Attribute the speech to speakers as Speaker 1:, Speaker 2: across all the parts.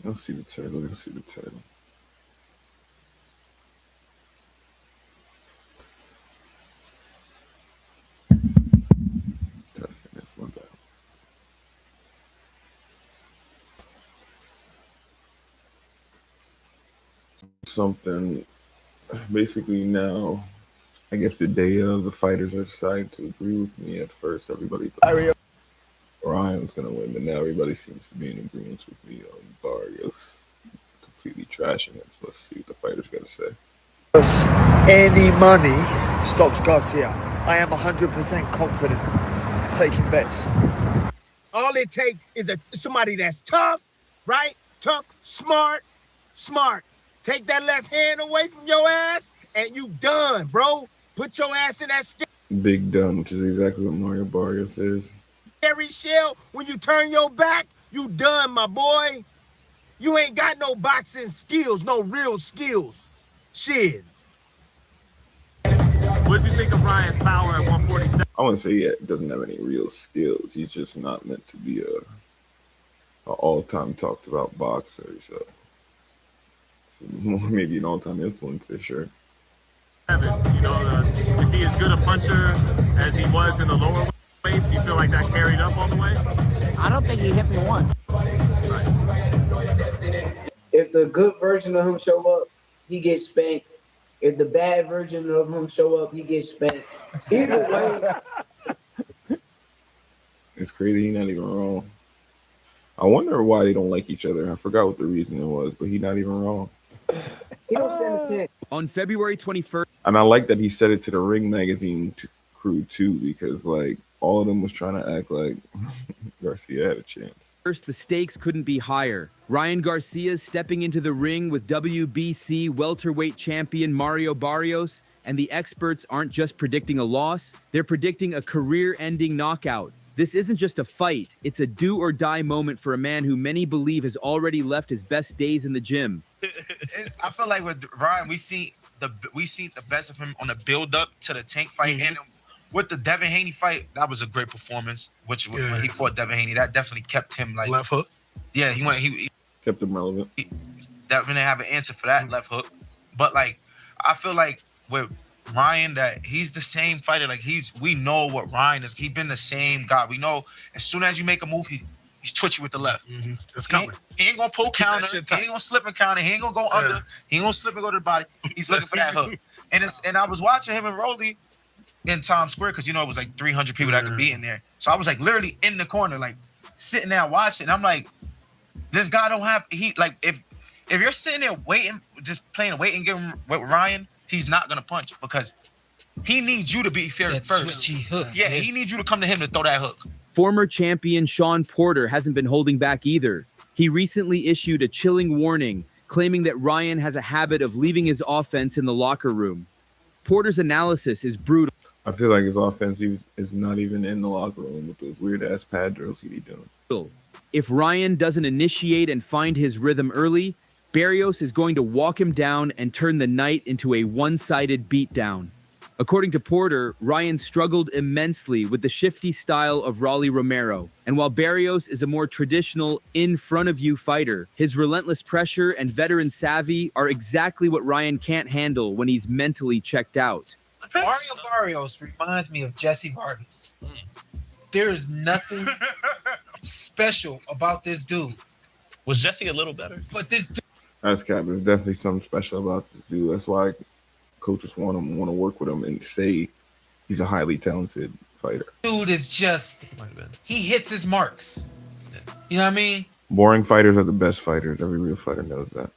Speaker 1: Let's see the title. Let's see the title. Testing this one down. Something basically now, I guess the day of, the fighters are deciding to agree with me. At first, everybody thought
Speaker 2: Barrios.
Speaker 1: Ryan was going to win, but now everybody seems to be in agreement with me on Barrios completely trashing him. So let's see what the fighters got to say.
Speaker 2: Any money stops Garcia. I am 100% confident taking bets.
Speaker 3: All it takes is somebody that's tough, right? Tough, smart. Take that left hand away from your ass, and you done, bro. Put your ass in that
Speaker 1: Big done, which is exactly what Mario Barrios is.
Speaker 3: scary shell. When you turn your back, you done, my boy. You ain't got no boxing skills, no real skills. Shit.
Speaker 4: What did you think of Ryan's power at 147?
Speaker 1: I wouldn't say he doesn't have any real skills. He's just not meant to be a all-time talked about boxer. So more maybe an all-time influencer, sure.
Speaker 4: You know, is he as good a puncher as he was in the lower weights? You feel like that carried up all the way?
Speaker 5: I don't think he hit me once.
Speaker 6: If the good version of him show up, he gets spanked. If the bad version of him show up, he gets spanked. Either way.
Speaker 1: It's crazy. He's not even wrong. I wonder why they don't like each other. I forgot what the reason it was, but he's not even wrong.
Speaker 6: He don't stand a chance.
Speaker 7: On February 21st.
Speaker 1: And I like that he said it to the Ring Magazine crew too, because like all of them was trying to act like Garcia had a chance.
Speaker 7: First, the stakes couldn't be higher. Ryan Garcia stepping into the ring with WBC welterweight champion Mario Barrios, and the experts aren't just predicting a loss, they're predicting a career-ending knockout. This isn't just a fight, it's a do-or-die moment for a man who many believe has already left his best days in the gym.
Speaker 8: I feel like with Ryan, we see the best of him on the build-up to the Tank fight, and with the Devin Haney fight, that was a great performance. When he fought Devin Haney, that definitely kept him like
Speaker 9: left hook.
Speaker 8: Yeah, he
Speaker 1: kept him relevant.
Speaker 8: He definitely have an answer for that left hook, but like I feel like with Ryan that he's the same fighter. Like we know what Ryan is. He's been the same guy. We know as soon as you make a move, he's twitchy with the left.
Speaker 9: It's coming.
Speaker 8: He ain't gonna pull counter. He ain't gonna slip and counter. He ain't gonna go under. He ain't gonna slip and go to the body. He's looking for that hook. And I was watching him and Rolly in Times Square because it was like 300 people that could be in there. So I was like literally in the corner, like sitting there watching. And I'm like, this guy don't have if you're sitting there waiting, just playing a waiting game with Ryan, he's not gonna punch because he needs you to be fair first.
Speaker 10: Hook.
Speaker 8: Yeah, he needs you to come to him to throw that hook.
Speaker 7: Former champion Sean Porter hasn't been holding back either. He recently issued a chilling warning, claiming that Ryan has a habit of leaving his offense in the locker room. Porter's analysis is brutal.
Speaker 1: I feel like his offense is not even in the locker room with those weird-ass pad drills he be doing.
Speaker 7: If Ryan doesn't initiate and find his rhythm early, Barrios is going to walk him down and turn the night into a one-sided beatdown. According to Porter, Ryan struggled immensely with the shifty style of Rolly Romero. And while Barrios is a more traditional, in-front-of-you fighter, his relentless pressure and veteran savvy are exactly what Ryan can't handle when he's mentally checked out.
Speaker 10: Mario Barrios reminds me of Jesse Vargas. There is nothing special about this dude.
Speaker 4: Was Jesse a little better?
Speaker 10: But this dude...
Speaker 1: That's Cap. There's definitely something special about this dude. That's why coaches want to work with him and say he's a highly talented fighter.
Speaker 10: Dude is just, he hits his marks. You know what I mean?
Speaker 1: Boring fighters are the best fighters. Every real fighter knows that.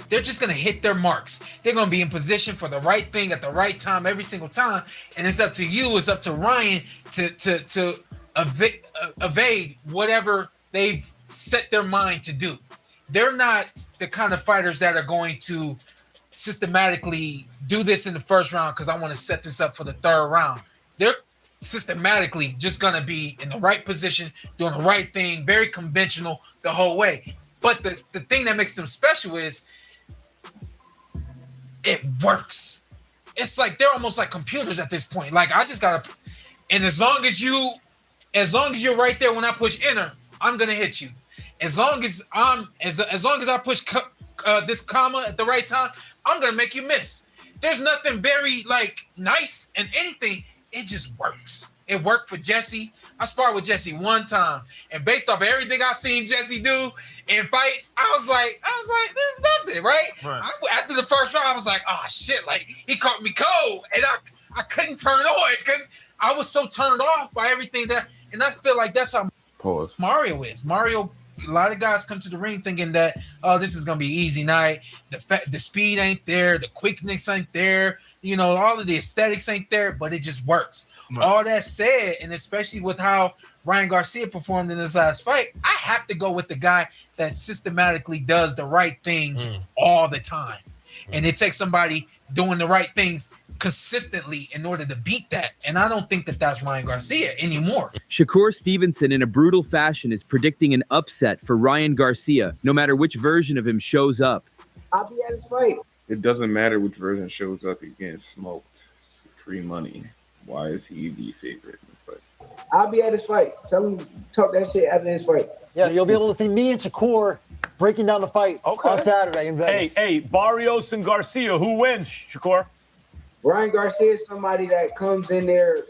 Speaker 10: They're just going to hit their marks. They're going to be in position for the right thing at the right time every single time. And it's up to you, it's up to Ryan to evade whatever they've set their mind to do. They're not the kind of fighters that are going to systematically do this in the first round because I want to set this up for the third round. They're systematically just going to be in the right position, doing the right thing, very conventional the whole way. But the thing that makes them special is it works. It's like they're almost like computers at this point. Like I just gotta, and as long as you're right there when I push enter, I'm gonna hit you. as long as I push this comma at the right time, I'm gonna make you miss. There's nothing very like nice and anything. It just works. It worked for Jesse. I sparred with Jesse one time, and based off everything I've seen Jesse do in fights, I was like, this is nothing, right? After the first round, I was like, oh shit, like he caught me cold, and I couldn't turn on because I was so turned off by everything and I feel like that's how Mario is. Mario, a lot of guys come to the ring thinking that, oh, this is gonna be an easy night. The speed ain't there, the quickness ain't there, you know, all of the aesthetics ain't there, but it just works. Right. All that said, and especially with how Ryan Garcia performed in this last fight, I have to go with the guy that systematically does the right things all the time. And it takes somebody doing the right things consistently in order to beat that. And I don't think that that's Ryan Garcia anymore.
Speaker 7: Shakur Stevenson, in a brutal fashion, is predicting an upset for Ryan Garcia, no matter which version of him shows up.
Speaker 6: I'll be at his fight.
Speaker 1: It doesn't matter which version shows up, he's getting smoked. It's free money. Why is he the favorite in the fight?
Speaker 6: I'll be at his fight. Tell him, talk that shit after his fight.
Speaker 9: Yeah, you'll be able to see me and Shakur breaking down the fight on Saturday in Vegas.
Speaker 11: Hey, Barrios and Garcia, who wins, Shakur?
Speaker 6: Ryan Garcia is somebody that comes in there.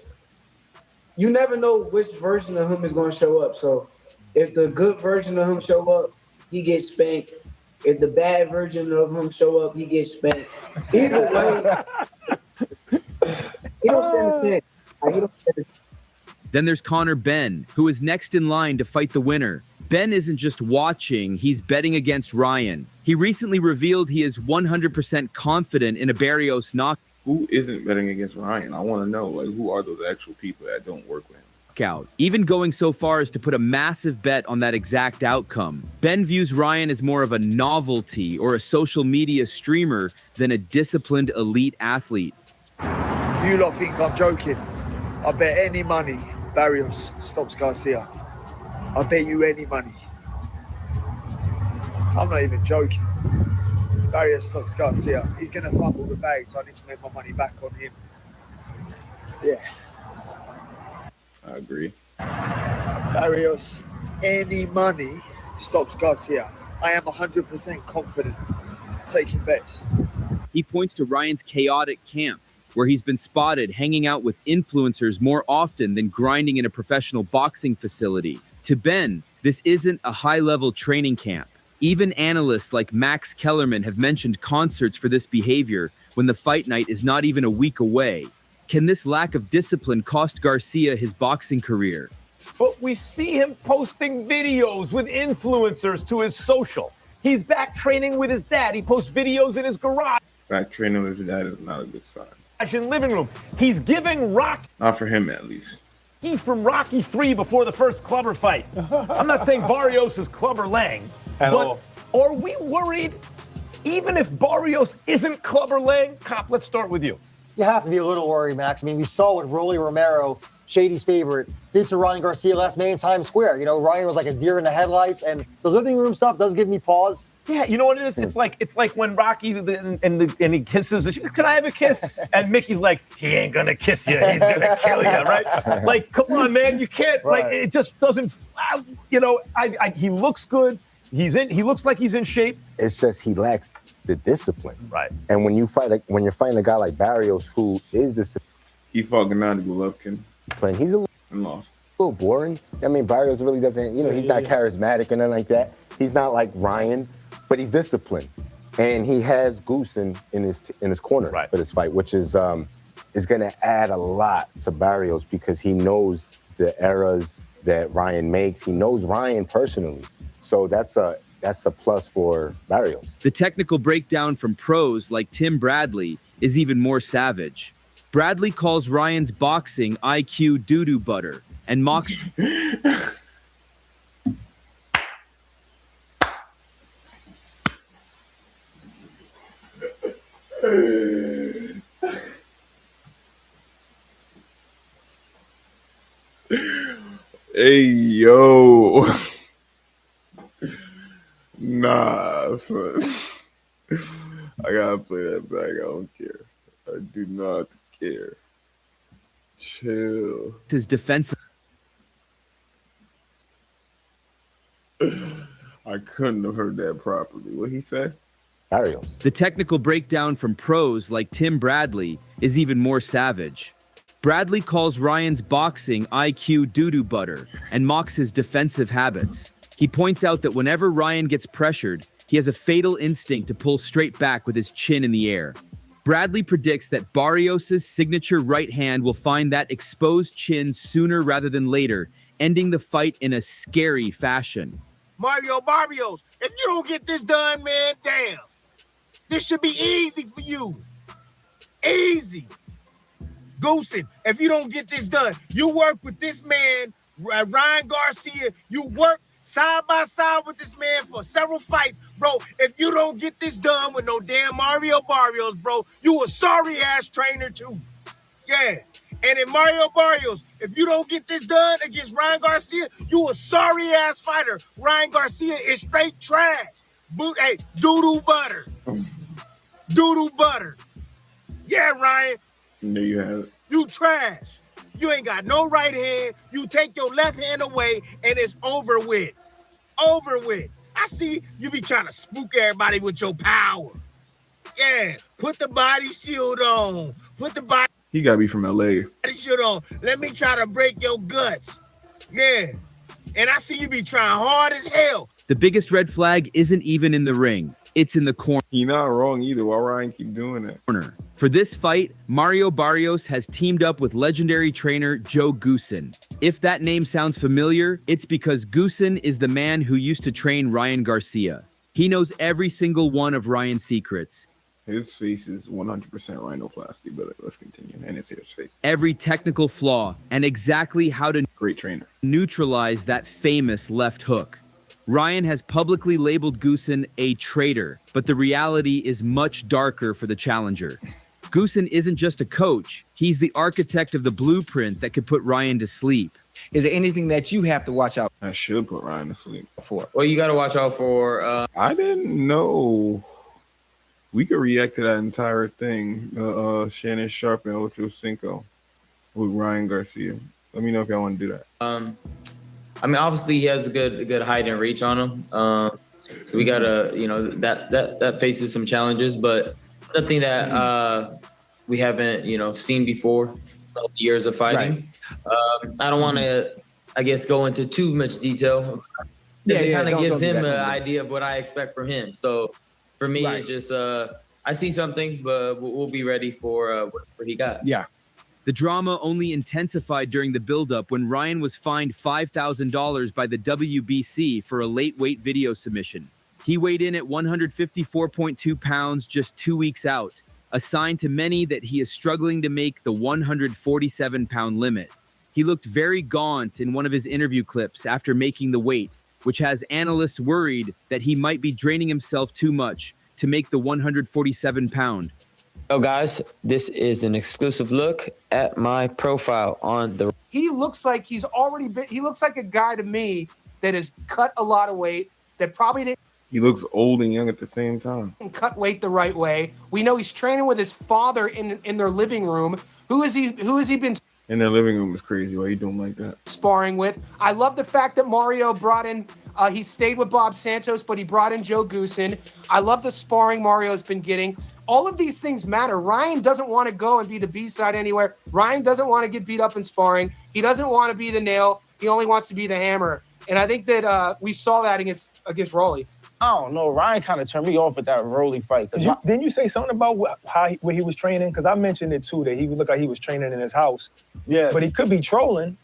Speaker 6: You never know which version of him is going to show up. So if the good version of him show up, he gets spanked. If the bad version of him show up, he gets spanked. Either way, he don't stand a chance. Like, he don't stand a chance.
Speaker 7: Then there's Conor Benn, who is next in line to fight the winner. Ben isn't just watching, he's betting against Ryan. He recently revealed he is 100% confident in a Barrios knockout.
Speaker 1: Who isn't betting against Ryan? I want to know, like, who are those actual people that don't work with him?
Speaker 7: Even going so far as to put a massive bet on that exact outcome. Ben views Ryan as more of a novelty or a social media streamer than a disciplined elite athlete.
Speaker 2: You lot think I'm joking? I bet any money Barrios stops Garcia. I bet you any money. I'm not even joking. Barrios stops Garcia. He's going to fumble the bag, so I need to make my money back on him. Yeah.
Speaker 1: I agree.
Speaker 2: Barrios, any money stops Garcia. I am 100% confident taking bets.
Speaker 7: He points to Ryan's chaotic camp, where he's been spotted hanging out with influencers more often than grinding in a professional boxing facility. To Ben, this isn't a high-level training camp. Even analysts like Max Kellerman have mentioned concerts for this behavior when the fight night is not even a week away. Can this lack of discipline cost Garcia his boxing career?
Speaker 11: But we see him posting videos with influencers to his social. He's back training with his dad. He posts videos in his garage.
Speaker 1: Back training with his dad is not a good sign.
Speaker 11: In living room. He's giving Rocky.
Speaker 1: Not for him, at least.
Speaker 11: He's from Rocky 3 before the first Clubber fight. I'm not saying Barrios is Clubber Lang, but are we worried, even if Barrios isn't Clubber Lang? Cop, let's start with you.
Speaker 9: You have to be a little worried, Max. I mean, we saw what Rolly Romero, Shady's favorite, did to Ryan Garcia last May in Times Square. You know, Ryan was like a deer in the headlights, and the living room stuff does give me pause.
Speaker 11: Yeah, you know what it is? It's like when Rocky and he kisses. Can I have a kiss? And Mickey's like, he ain't gonna kiss you. He's gonna kill you, right? Like, come on, man, you can't. Right. Like, it just doesn't. You know, he looks good. He looks like he's in shape.
Speaker 12: It's just he lacks the discipline.
Speaker 11: Right.
Speaker 12: And when you're fighting a guy like Barrios, who is disciplined,
Speaker 1: he fought Gennady Golovkin.
Speaker 12: He's a
Speaker 1: lost.
Speaker 12: little boring. I mean, Barrios really doesn't. You know, he's not charismatic or nothing like that. He's not like Ryan. But he's disciplined, and he has Goose in his corner for this fight, which is going to add a lot to Barrios because he knows the errors that Ryan makes. He knows Ryan personally, so that's a plus for Barrios.
Speaker 7: The technical breakdown from pros like Tim Bradley is even more savage. Bradley calls Ryan's boxing IQ doo-doo butter and mocks.
Speaker 1: Hey, yo. Nah, son. I gotta play that back. I don't care. I do not care. Chill.
Speaker 7: His defensive.
Speaker 1: I couldn't have heard that properly. What he said?
Speaker 12: Barrios.
Speaker 7: The technical breakdown from pros like Tim Bradley is even more savage. Bradley calls Ryan's boxing IQ doo-doo butter and mocks his defensive habits. He points out that whenever Ryan gets pressured, he has a fatal instinct to pull straight back with his chin in the air. Bradley predicts that Barrios' signature right hand will find that exposed chin sooner rather than later, ending the fight in a scary fashion.
Speaker 3: Barrios, if you don't get this done, man, damn. This should be easy for you. Easy. Goosen, if you don't get this done, you work with this man, Ryan Garcia, you work side by side with this man for several fights, bro. If you don't get this done with no damn Mario Barrios, bro, you a sorry-ass trainer too. Yeah. And in Mario Barrios, if you don't get this done against Ryan Garcia, you a sorry-ass fighter. Ryan Garcia is straight trash. Hey, doo-doo butter. Doo-doo butter. Yeah, Ryan.
Speaker 1: There you have it.
Speaker 3: You trash. You ain't got no right hand. You take your left hand away, and it's over with. Over with. I see you be trying to spook everybody with your power. Yeah. Put the body shield on. Put the body
Speaker 1: He got to be from LA.
Speaker 3: shield on. Let me try to break your guts. Yeah. And I see you be trying hard as hell.
Speaker 7: The biggest red flag isn't even in the ring. It's in the corner.
Speaker 1: He not wrong either. Why Ryan keep doing it?
Speaker 7: For this fight, Mario Barrios has teamed up with legendary trainer Joe Goosen. If that name sounds familiar, it's because Goosen is the man who used to train Ryan Garcia. He knows every single one of Ryan's secrets.
Speaker 1: His face is 100% rhinoplasty, but let's continue. And it's his face.
Speaker 7: Every technical flaw and exactly how to
Speaker 1: Great trainer.
Speaker 7: neutralize that famous left hook. Ryan has publicly labeled Goosen a traitor, but the reality is much darker for the challenger. Goosen isn't just a coach, he's the architect of the blueprint that could put Ryan to sleep.
Speaker 5: Is there anything that you have to watch out
Speaker 1: I should put Ryan to sleep.
Speaker 5: for? Well, you got to watch out for.
Speaker 1: I didn't know we could react to that entire thing. Shannon Sharp and Ocho Cinco with Ryan Garcia. Let me know if y'all want to do that.
Speaker 13: I mean, obviously he has a good height and reach on him. So we gotta, that faces some challenges, but it's nothing that we haven't, seen before. Years of fighting. Right. I don't want to, I guess, go into too much detail. It kind of gives him an idea of what I expect from him. So for me, it's just I see some things, but we'll be ready for what he got.
Speaker 5: Yeah.
Speaker 7: The drama only intensified during the buildup when Ryan was fined $5,000 by the WBC for a late weight video submission. He weighed in at 154.2 pounds just 2 weeks out, a sign to many that he is struggling to make the 147-pound limit. He looked very gaunt in one of his interview clips after making the weight, which has analysts worried that he might be draining himself too much to make the 147-pound.
Speaker 13: Oh, guys, this is an exclusive look at my profile on the.
Speaker 14: He looks like he's already been. He looks like a guy to me that has cut a lot of weight. That probably didn't.
Speaker 1: He looks old and young at the same time.
Speaker 14: Cut weight the right way. We know he's training with his father in their living room. Who has he been?
Speaker 1: In their living room is crazy. Why you doing like that?
Speaker 14: Sparring with. I love the fact that Mario brought in. He stayed with Bob Santos, but he brought in Joe Goosen. I love the sparring Mario's been getting. All of these things matter. Ryan doesn't want to go and be the B-side anywhere. Ryan doesn't want to get beat up in sparring. He doesn't want to be the nail. He only wants to be the hammer. And I think that we saw that against Rolly.
Speaker 15: I don't know. Ryan kind of turned me off at that Rolly fight.
Speaker 16: Didn't you say something about where he was training? Because I mentioned it too, that he would look like he was training in his house.
Speaker 15: Yeah.
Speaker 16: But he could be trolling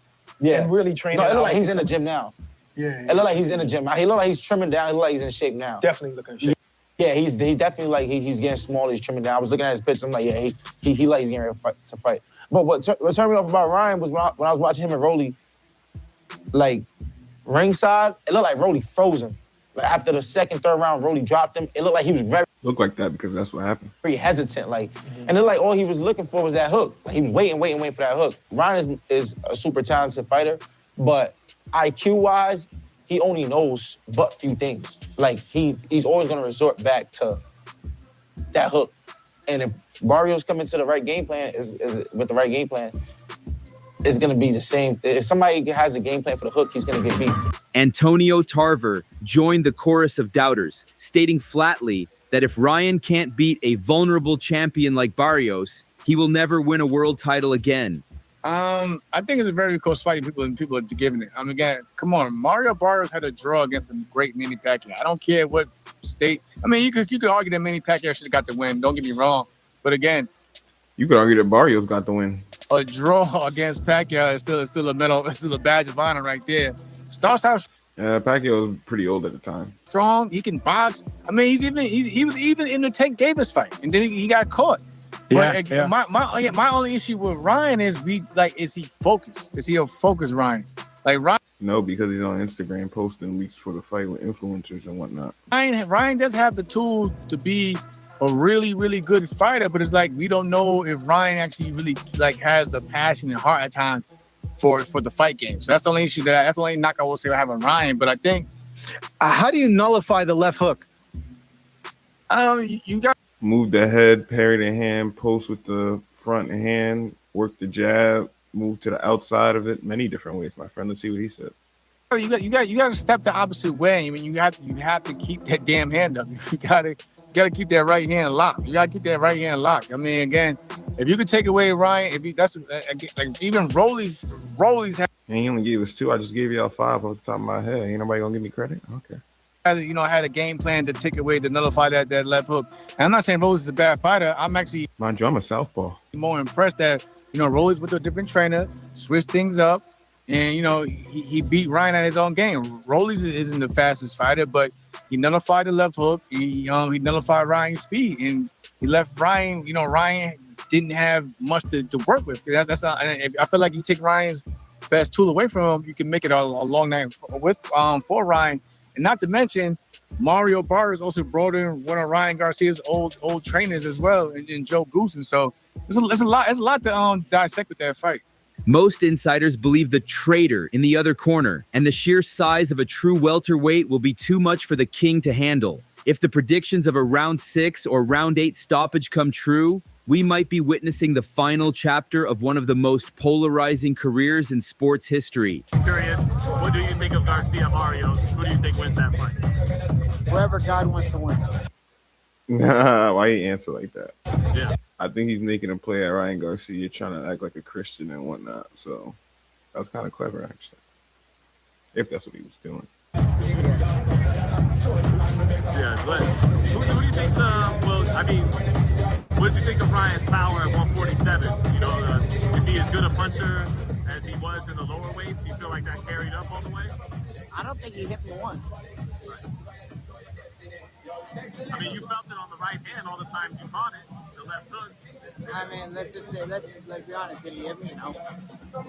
Speaker 16: and really training.
Speaker 15: No, it look like he's in the gym now.
Speaker 16: Yeah.
Speaker 15: It look like he's in the gym. He look like he's trimming down. He look like he's in shape now.
Speaker 16: Definitely looking in shape.
Speaker 15: Yeah, he definitely like he's getting smaller. He's trimming down. I was looking at his picture. I'm like, yeah, he like he's getting ready to fight. But what turned me off about Ryan was when I was watching him and Rolly, like ringside, it looked like Rolly frozen. Like after the second, third round, Rolly dropped him. It looked like he was
Speaker 1: looked like that because that's what happened.
Speaker 15: Very hesitant, and it like all he was looking for was that hook. Like he was waiting for that hook. Ryan is a super talented fighter, but IQ-wise, he only knows but few things. Like he's always gonna resort back to that hook. And if Barrios coming to the right game plan, is with the right game plan, it's gonna be the same. If somebody has a game plan for the hook, he's gonna get beat.
Speaker 7: Antonio Tarver joined the chorus of doubters, stating flatly that if Ryan can't beat a vulnerable champion like Barrios, he will never win a world title again.
Speaker 17: I think it's a very close fight. People are giving it. I mean, again, come on. Mario Barrios had a draw against a great Manny Pacquiao. I don't care what state. I mean, you could argue that Manny Pacquiao should have got the win. Don't get me wrong. But again,
Speaker 1: you could argue that Barrios got the win.
Speaker 17: A draw against Pacquiao is still a medal. It's still a badge of honor right there. Starts out.
Speaker 1: Pacquiao was pretty old at the time.
Speaker 17: Strong. He can box. I mean, he was even in the Tank Davis fight, and then he got caught. But my only issue with Ryan is is he focused? Is he a focused Ryan? Like Ryan?
Speaker 1: No, because he's on Instagram posting weeks for the fight with influencers and whatnot.
Speaker 17: Ryan does have the tools to be a really, really good fighter, but it's like we don't know if Ryan actually really has the passion and heart at times for the fight game. So that's the only issue that's the only knock I will say I have on Ryan. But I think
Speaker 18: how do you nullify the left hook?
Speaker 17: You got
Speaker 1: move the head, parry the hand, post with the front hand, work the jab, move to the outside of it. Many different ways, my friend. Let's see what he says.
Speaker 17: You got to step the opposite way. I mean, you have to keep that damn hand up. You got to keep that right hand locked. You got to keep that right hand locked. I mean, again, if you could take away Ryan, that's like even Rolly's.
Speaker 1: And he only gave us 2. I just gave y'all 5 off the top of my head. Ain't nobody gonna give me credit? Okay.
Speaker 17: Had a game plan to take away, to nullify that left hook. And I'm not saying Rolly's is a bad fighter. I'm actually,
Speaker 1: mind you, I'm a southpaw.
Speaker 17: More impressed that Rolly's with a different trainer, switched things up, and he beat Ryan at his own game. Rolly's isn't the fastest fighter, but he nullified the left hook. He nullified Ryan's speed, and he left Ryan. Ryan didn't have much to work with. That's not, I feel like you take Ryan's best tool away from him, you can make it a long night for Ryan. And not to mention, Mario Barrios also brought in one of Ryan Garcia's old trainers as well, in Joe Goosen. So there's a lot to dissect with that fight.
Speaker 7: Most insiders believe the traitor in the other corner and the sheer size of a true welterweight will be too much for the king to handle. If the predictions of a round 6 or round 8 stoppage come true, we might be witnessing the final chapter of one of the most polarizing careers in sports history.
Speaker 4: I'm curious, what do you think of Garcia Barrios? Who do you think wins that fight?
Speaker 6: Whoever God wants to win.
Speaker 1: Nah, why you answer like that?
Speaker 4: Yeah.
Speaker 1: I think he's making a play at Ryan Garcia, trying to act like a Christian and whatnot. So that was kind of clever, actually. If that's what he was doing.
Speaker 4: Yeah, but who do you think's, what did you think of Ryan's power at 147? Is he as good a puncher as he was in the lower weights? Do you feel like that carried up all the way?
Speaker 6: I don't think he hit me once.
Speaker 4: I mean, you felt it on the right hand all the times you fought it, the left hook.
Speaker 6: I mean, let's be honest. Did he hit me? No.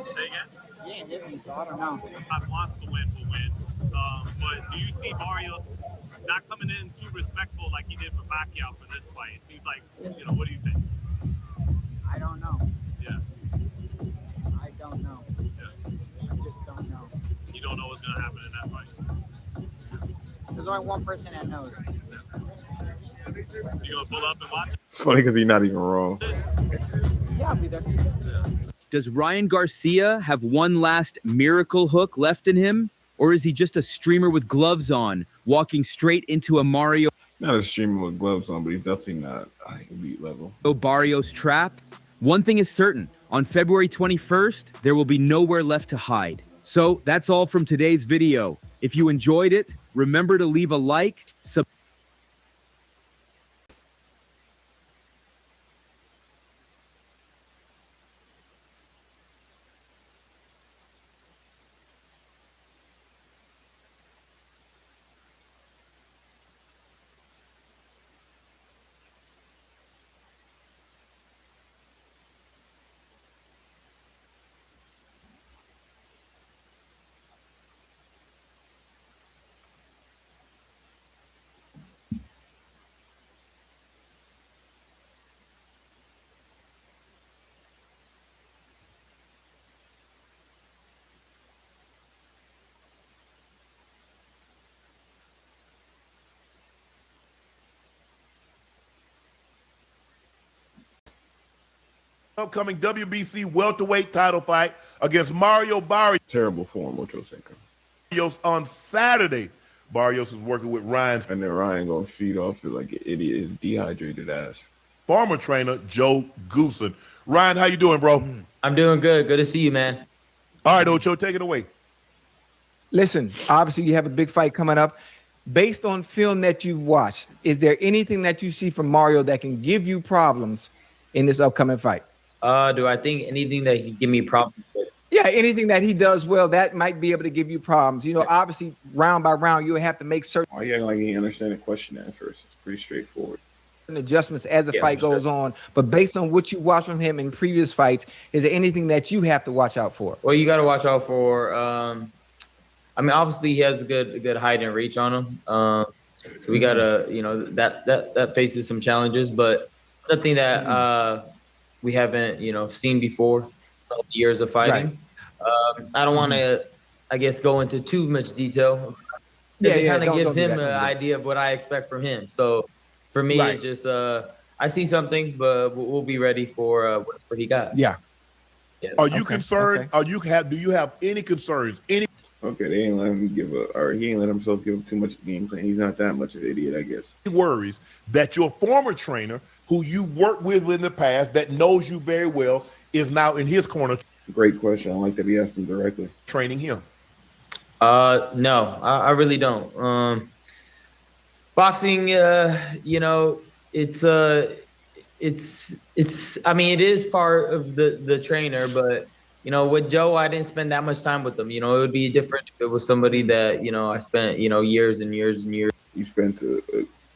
Speaker 4: Say again?
Speaker 6: He didn't hit me, so I don't know.
Speaker 4: I've lost the win will win. But do you see Barrios not coming in too respectful like he did for Pacquiao for this fight? It seems like, what do you think?
Speaker 6: I don't know.
Speaker 4: Yeah.
Speaker 6: I don't know.
Speaker 4: Yeah.
Speaker 6: I just don't know.
Speaker 4: You don't know what's going to happen in that fight?
Speaker 6: There's only one person that knows.
Speaker 4: You going to pull up and watch it?
Speaker 1: It's funny because he's not even wrong.
Speaker 6: Yeah, I'll be there.
Speaker 7: Does Ryan Garcia have one last miracle hook left in him? Or is he just a streamer with gloves on, walking straight into a Mario?
Speaker 1: Not a streamer with gloves on, but he's definitely not elite level.
Speaker 7: Barrios trap? One thing is certain. On February 21st, there will be nowhere left to hide. So that's all from today's video. If you enjoyed it, remember to leave a like, subscribe.
Speaker 19: Upcoming WBC welterweight title fight against Mario Barrios.
Speaker 1: Terrible form, Ocho Cinco.
Speaker 19: Barrios on Saturday. Barrios is working with Ryan.
Speaker 1: And then Ryan gonna feed off it like an idiot, his dehydrated ass.
Speaker 19: Former trainer Joe Goosen. Ryan, how you doing, bro?
Speaker 13: I'm doing good. Good to see you, man.
Speaker 19: All right, Ocho, take it away.
Speaker 5: Listen, obviously you have a big fight coming up. Based on film that you've watched, is there anything that you see from Mario that can give you problems in this upcoming fight?
Speaker 13: Do I think anything that he give me problems with?
Speaker 5: Yeah, anything that he does well, that might be able to give you problems. You know, obviously, round by round, you have to make certain
Speaker 1: Oh, yeah, like he understand the question at first. It's pretty straightforward.
Speaker 5: adjustments as the fight goes on. But based on what you watch from him in previous fights, is there anything that you have to watch out for?
Speaker 13: Well, you got to watch out for. I mean, obviously, he has a good height and reach on him. So we got to, you know, that faces some challenges, but it's nothing that we haven't, you know, seen before. Years of fighting. I don't want to, I guess, go into too much detail. It kind of gives him an idea of what I expect from him. So for me, it just I see some things, but we'll be ready for whatever he got.
Speaker 5: Yeah.
Speaker 19: Are you concerned? Do you have any concerns?
Speaker 1: Okay, they ain't let him he ain't let himself give up too much game plan. He's not that much of an idiot, I guess.
Speaker 19: Worries that your former trainer, who you worked with in the past, that knows you very well, is now in his corner.
Speaker 1: Great question. I like that he asked him directly.
Speaker 19: Training him.
Speaker 13: No, I really don't. Boxing, you know, it's I mean, it is part of the trainer, but you know, with Joe, I didn't spend that much time with him. You know, it would be different if it was somebody that, you know, I spent, you know, years and years and years.
Speaker 1: You spent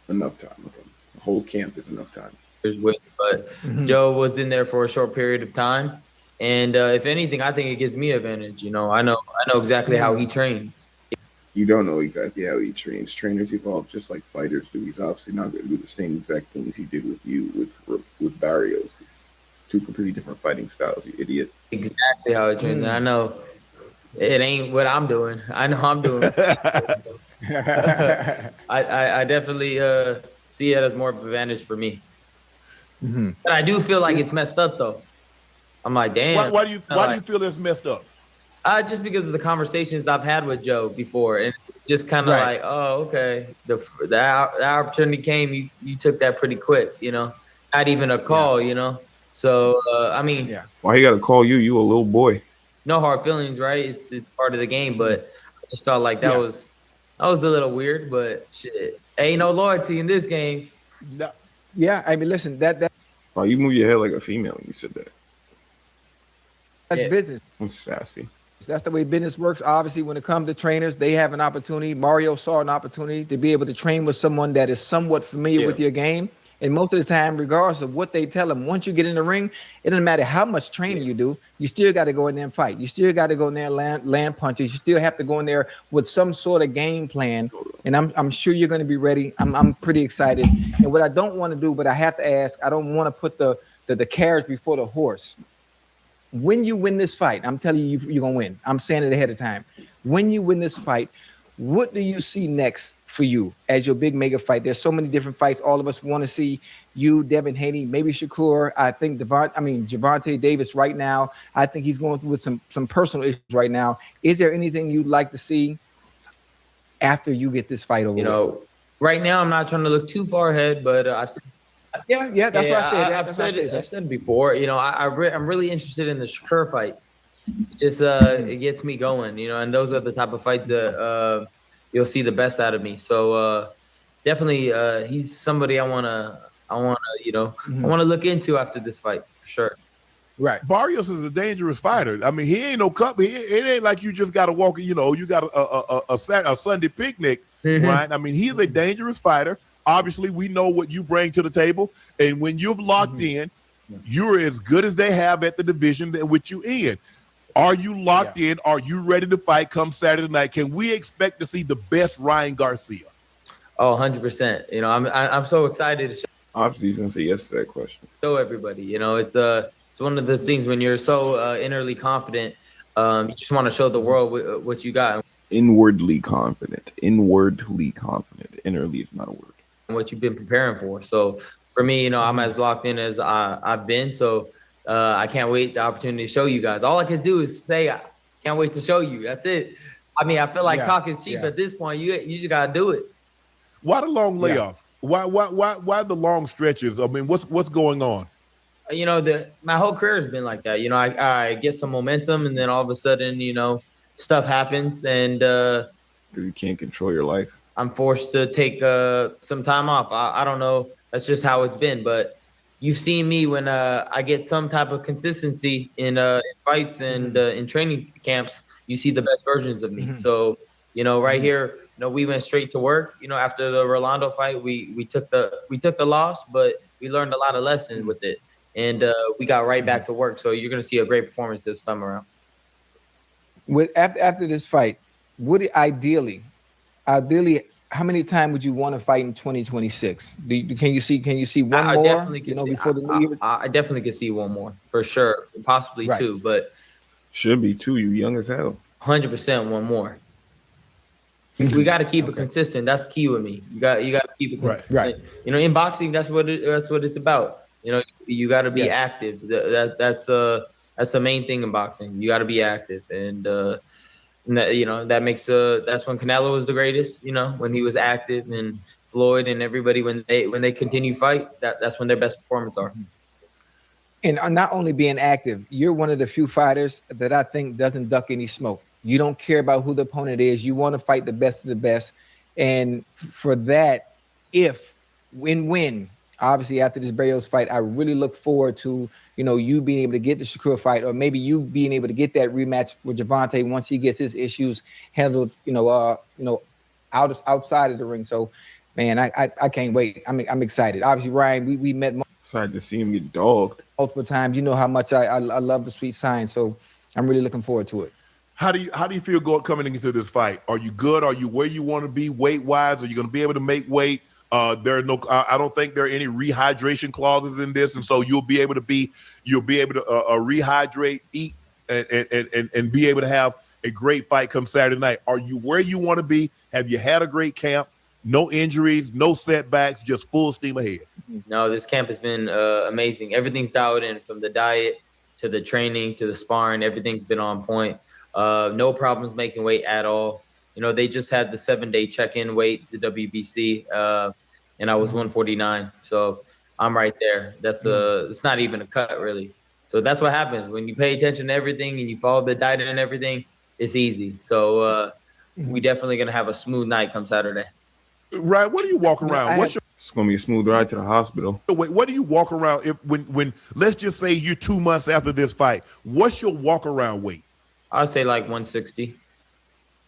Speaker 1: enough time with him. The whole camp is enough time.
Speaker 13: With, but Joe was in there for a short period of time, and if anything, I think it gives me advantage. You know, I know exactly how he trains.
Speaker 1: You don't know exactly how he trains. Trainers evolve just like fighters do. He's obviously not going to do the same exact things he did with you with Barrios. It's two completely different fighting styles. You idiot.
Speaker 13: Exactly how he trains. I know it ain't what I'm doing. I know I'm doing. I definitely see it as more of an advantage for me. But I do feel like it's messed up, though. I'm like, damn.
Speaker 19: Why do you feel it's messed up?
Speaker 13: Just because of the conversations I've had with Joe before, and it's just kind of like, oh, okay. The opportunity came, you took that pretty quick, you know. Not even a call, you know. So I mean,
Speaker 1: Why he got to call you? You a little boy.
Speaker 13: No hard feelings, right? It's part of the game, but I just felt like that was a little weird. But shit, ain't no loyalty in this game.
Speaker 19: No.
Speaker 5: Yeah, I mean, listen, that.
Speaker 1: Oh, you move your head like a female when you said that.
Speaker 5: That's business.
Speaker 1: I'm sassy.
Speaker 5: That's the way business works. Obviously, when it comes to trainers, they have an opportunity. Mario saw an opportunity to be able to train with someone that is somewhat familiar with your game. And most of the time, regardless of what they tell them, once you get in the ring, it doesn't matter how much training you do. You still got to go in there and fight. You still got to go in there and land punches. You still have to go in there with some sort of game plan. And I'm sure you're going to be ready. I'm pretty excited. And what I don't want to do, but I have to ask, I don't want to put the carriage before the horse. When you win this fight, I'm telling you, you're going to win. I'm saying it ahead of time. When you win this fight, what do you see next for you as your big mega fight? There's so many different fights. All of us want to see you, Devin Haney, maybe Shakur. I think Gervonta Davis right now. I think he's going through with some personal issues right now. Is there anything you'd like to see after you get this fight over?
Speaker 13: You know, right now I'm not trying to look too far ahead, but I've said,
Speaker 5: that's what I said.
Speaker 13: I've said it before. You know, I'm really interested in the Shakur fight. It gets me going. You know, and those are the type of fights that you'll see the best out of me. So definitely, he's somebody I wanna look into after this fight for sure.
Speaker 5: Right.
Speaker 19: Barrios is a dangerous fighter. I mean, he ain't no cup. It ain't like you just got to walk. You know, you got a Sunday picnic, right? I mean, he's a dangerous fighter. Obviously, we know what you bring to the table, and when you've locked in, you're as good as they have at the division in which you in. Are you locked in? Are you ready to fight come Saturday night? Can we expect to see the best Ryan Garcia?
Speaker 13: Oh, 100%. You know, I'm so excited to
Speaker 1: Obviously, he's gonna say yes to that question.
Speaker 13: show everybody. You know, it's one of those things when you're so innerly confident, you just want to show the world what you got.
Speaker 1: Inwardly confident. Inwardly confident. Innerly is not a word.
Speaker 13: What you've been preparing for. So for me, you know, I'm as locked in as I've been. So I can't wait the opportunity to show you guys. All I can do is say, I can't wait to show you. That's it. I mean, I feel like talk is cheap at this point. You just gotta do it.
Speaker 19: Why the long layoff? Why the long stretches? I mean, what's going on?
Speaker 13: You know, my whole career has been like that. You know, I get some momentum, and then all of a sudden, you know, stuff happens, and
Speaker 1: you can't control your life.
Speaker 13: I'm forced to take some time off. I don't know. That's just how it's been. But you've seen me when I get some type of consistency in fights and in training camps. You see the best versions of me. So, you know, right here, you know, we went straight to work. You know, after the Rolando fight, we took the loss, but we learned a lot of lessons with it, and we got right back to work. So you're gonna see a great performance this time around.
Speaker 5: With after this fight, ideally, how many times would you want to fight in 2026? Can you see one more?
Speaker 13: Definitely can before the New Year? I definitely can see one more for sure, possibly two, but
Speaker 1: should be two. You young as hell.
Speaker 13: 100% one more. We got to keep it consistent. That's key with me. You got to keep it consistent. Right. You know, in boxing, that's what it's about. You know, you got to be active. That's the main thing in boxing. You got to be active, and that, you know, that makes that's when Canelo was the greatest. You know, when he was active, and Floyd and everybody when they continue fight, that's when their best performance are.
Speaker 5: And not only being active, you're one of the few fighters that I think doesn't duck any smoke. You don't care about who the opponent is. You want to fight the best of the best. And for that, when, obviously after this Barrios fight, I really look forward to, you know, you being able to get the Shakur fight, or maybe you being able to get that rematch with Gervonta once he gets his issues handled, outside of the ring. So, man, I can't wait. I'm excited. Obviously, Ryan, we met.
Speaker 1: Excited to see him get dogged
Speaker 5: multiple times. You know how much I love the sweet science. So I'm really looking forward to it.
Speaker 19: How do you feel coming into this fight? Are you good? Are you where you want to be weight wise? Are you going to be able to make weight? I don't think there are any rehydration clauses in this, and so you'll be able to rehydrate, eat, and be able to have a great fight come Saturday night. Are you where you want to be? Have you had a great camp? No injuries, no setbacks, just full steam ahead.
Speaker 13: No, this camp has been amazing. Everything's dialed in, from the diet to the training to the sparring. Everything's been on point. No problems making weight at all. You know, they just had the 7-day check-in weight, the WBC, and I was 149. So I'm right there. It's not even a cut, really. So that's what happens when you pay attention to everything and you follow the diet and everything. It's easy. So we definitely gonna have a smooth night come Saturday.
Speaker 19: Right? What do you walk around?
Speaker 1: It's gonna be a smooth ride to the hospital.
Speaker 19: Wait, what do you walk around when let's just say you're 2 months after this fight? What's your walk around weight?
Speaker 13: I'd say like 160.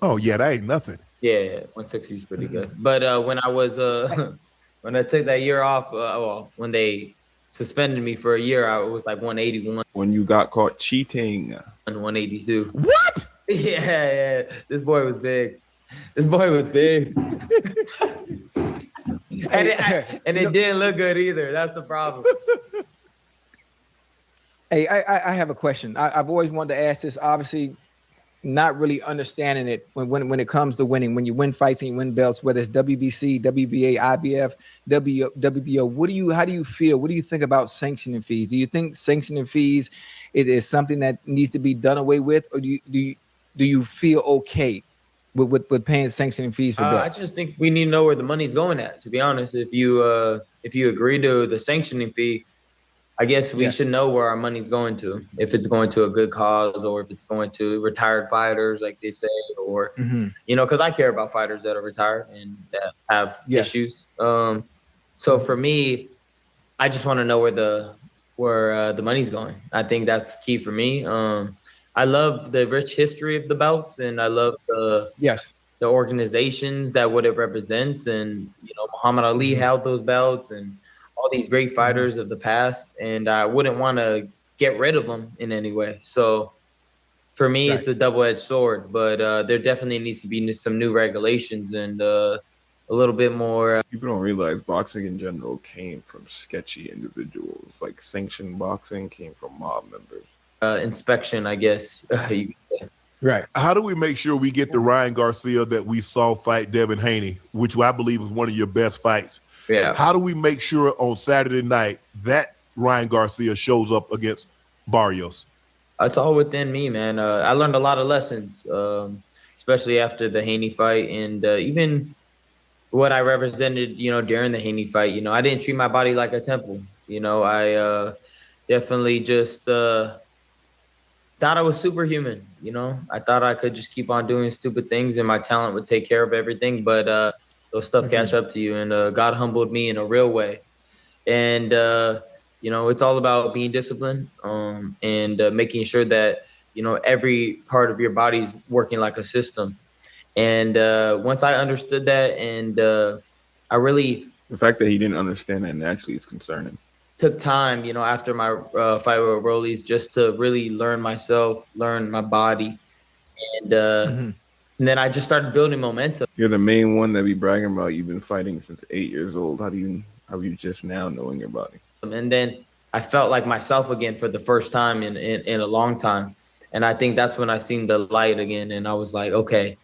Speaker 19: Oh yeah, that ain't nothing.
Speaker 13: Yeah, 160 is pretty good. But when I was when I took that year off, when they suspended me for a year, I was like 181.
Speaker 1: When you got caught cheating,
Speaker 13: 182.
Speaker 19: What?
Speaker 13: Yeah. This boy was big. And it didn't look good either. That's the problem.
Speaker 5: Hey, I have a question. I've always wanted to ask this. Obviously, not really understanding it when it comes to winning. When you win fights and you win belts, whether it's WBC, WBA, IBF, WBO, how do you feel? What do you think about sanctioning fees? Do you think sanctioning fees is something that needs to be done away with, or do you feel okay with paying sanctioning fees for belts?
Speaker 13: I just think we need to know where the money's going at, to be honest. If you agree to the sanctioning fee, I guess we should know where our money's going to. If it's going to a good cause, or if it's going to retired fighters, like they say, or because I care about fighters that are retired and that have issues. So for me, I just want to know where the money's going. I think that's key for me. I love the rich history of the belts, and I love the organizations that what it represents. And Muhammad Ali held those belts, and all these great fighters of the past, and I wouldn't want to get rid of them in any way. So for me, it's a double-edged sword, but there definitely needs to be some new regulations and a little bit more.
Speaker 1: People don't realize boxing in general came from sketchy individuals. Like sanctioned boxing came from mob members.
Speaker 13: Inspection, I guess.
Speaker 5: Right.
Speaker 19: How do we make sure we get the Ryan Garcia that we saw fight Devin Haney, which I believe was one of your best fights?
Speaker 13: Yeah.
Speaker 19: How do we make sure on Saturday night that Ryan Garcia shows up against Barrios?
Speaker 13: It's all within me, man. I learned a lot of lessons, especially after the Haney fight, and even what I represented, during the Haney fight. I didn't treat my body like a temple. I definitely just thought I was superhuman. I thought I could just keep on doing stupid things and my talent would take care of everything. But those stuff catch up to you, and God humbled me in a real way. And it's all about being disciplined, and making sure that every part of your body's working like a system. And once I understood that, and I really
Speaker 1: the fact that he didn't understand that naturally is concerning.
Speaker 13: Took time, after my fight with Rollies, just to really learn myself, learn my body, and then I just started building momentum.
Speaker 1: You're the main one that be bragging about you've been fighting since 8 years old. How are you just now knowing your body?
Speaker 13: And then I felt like myself again for the first time in a long time. And I think that's when I seen the light again. And I was like, okay,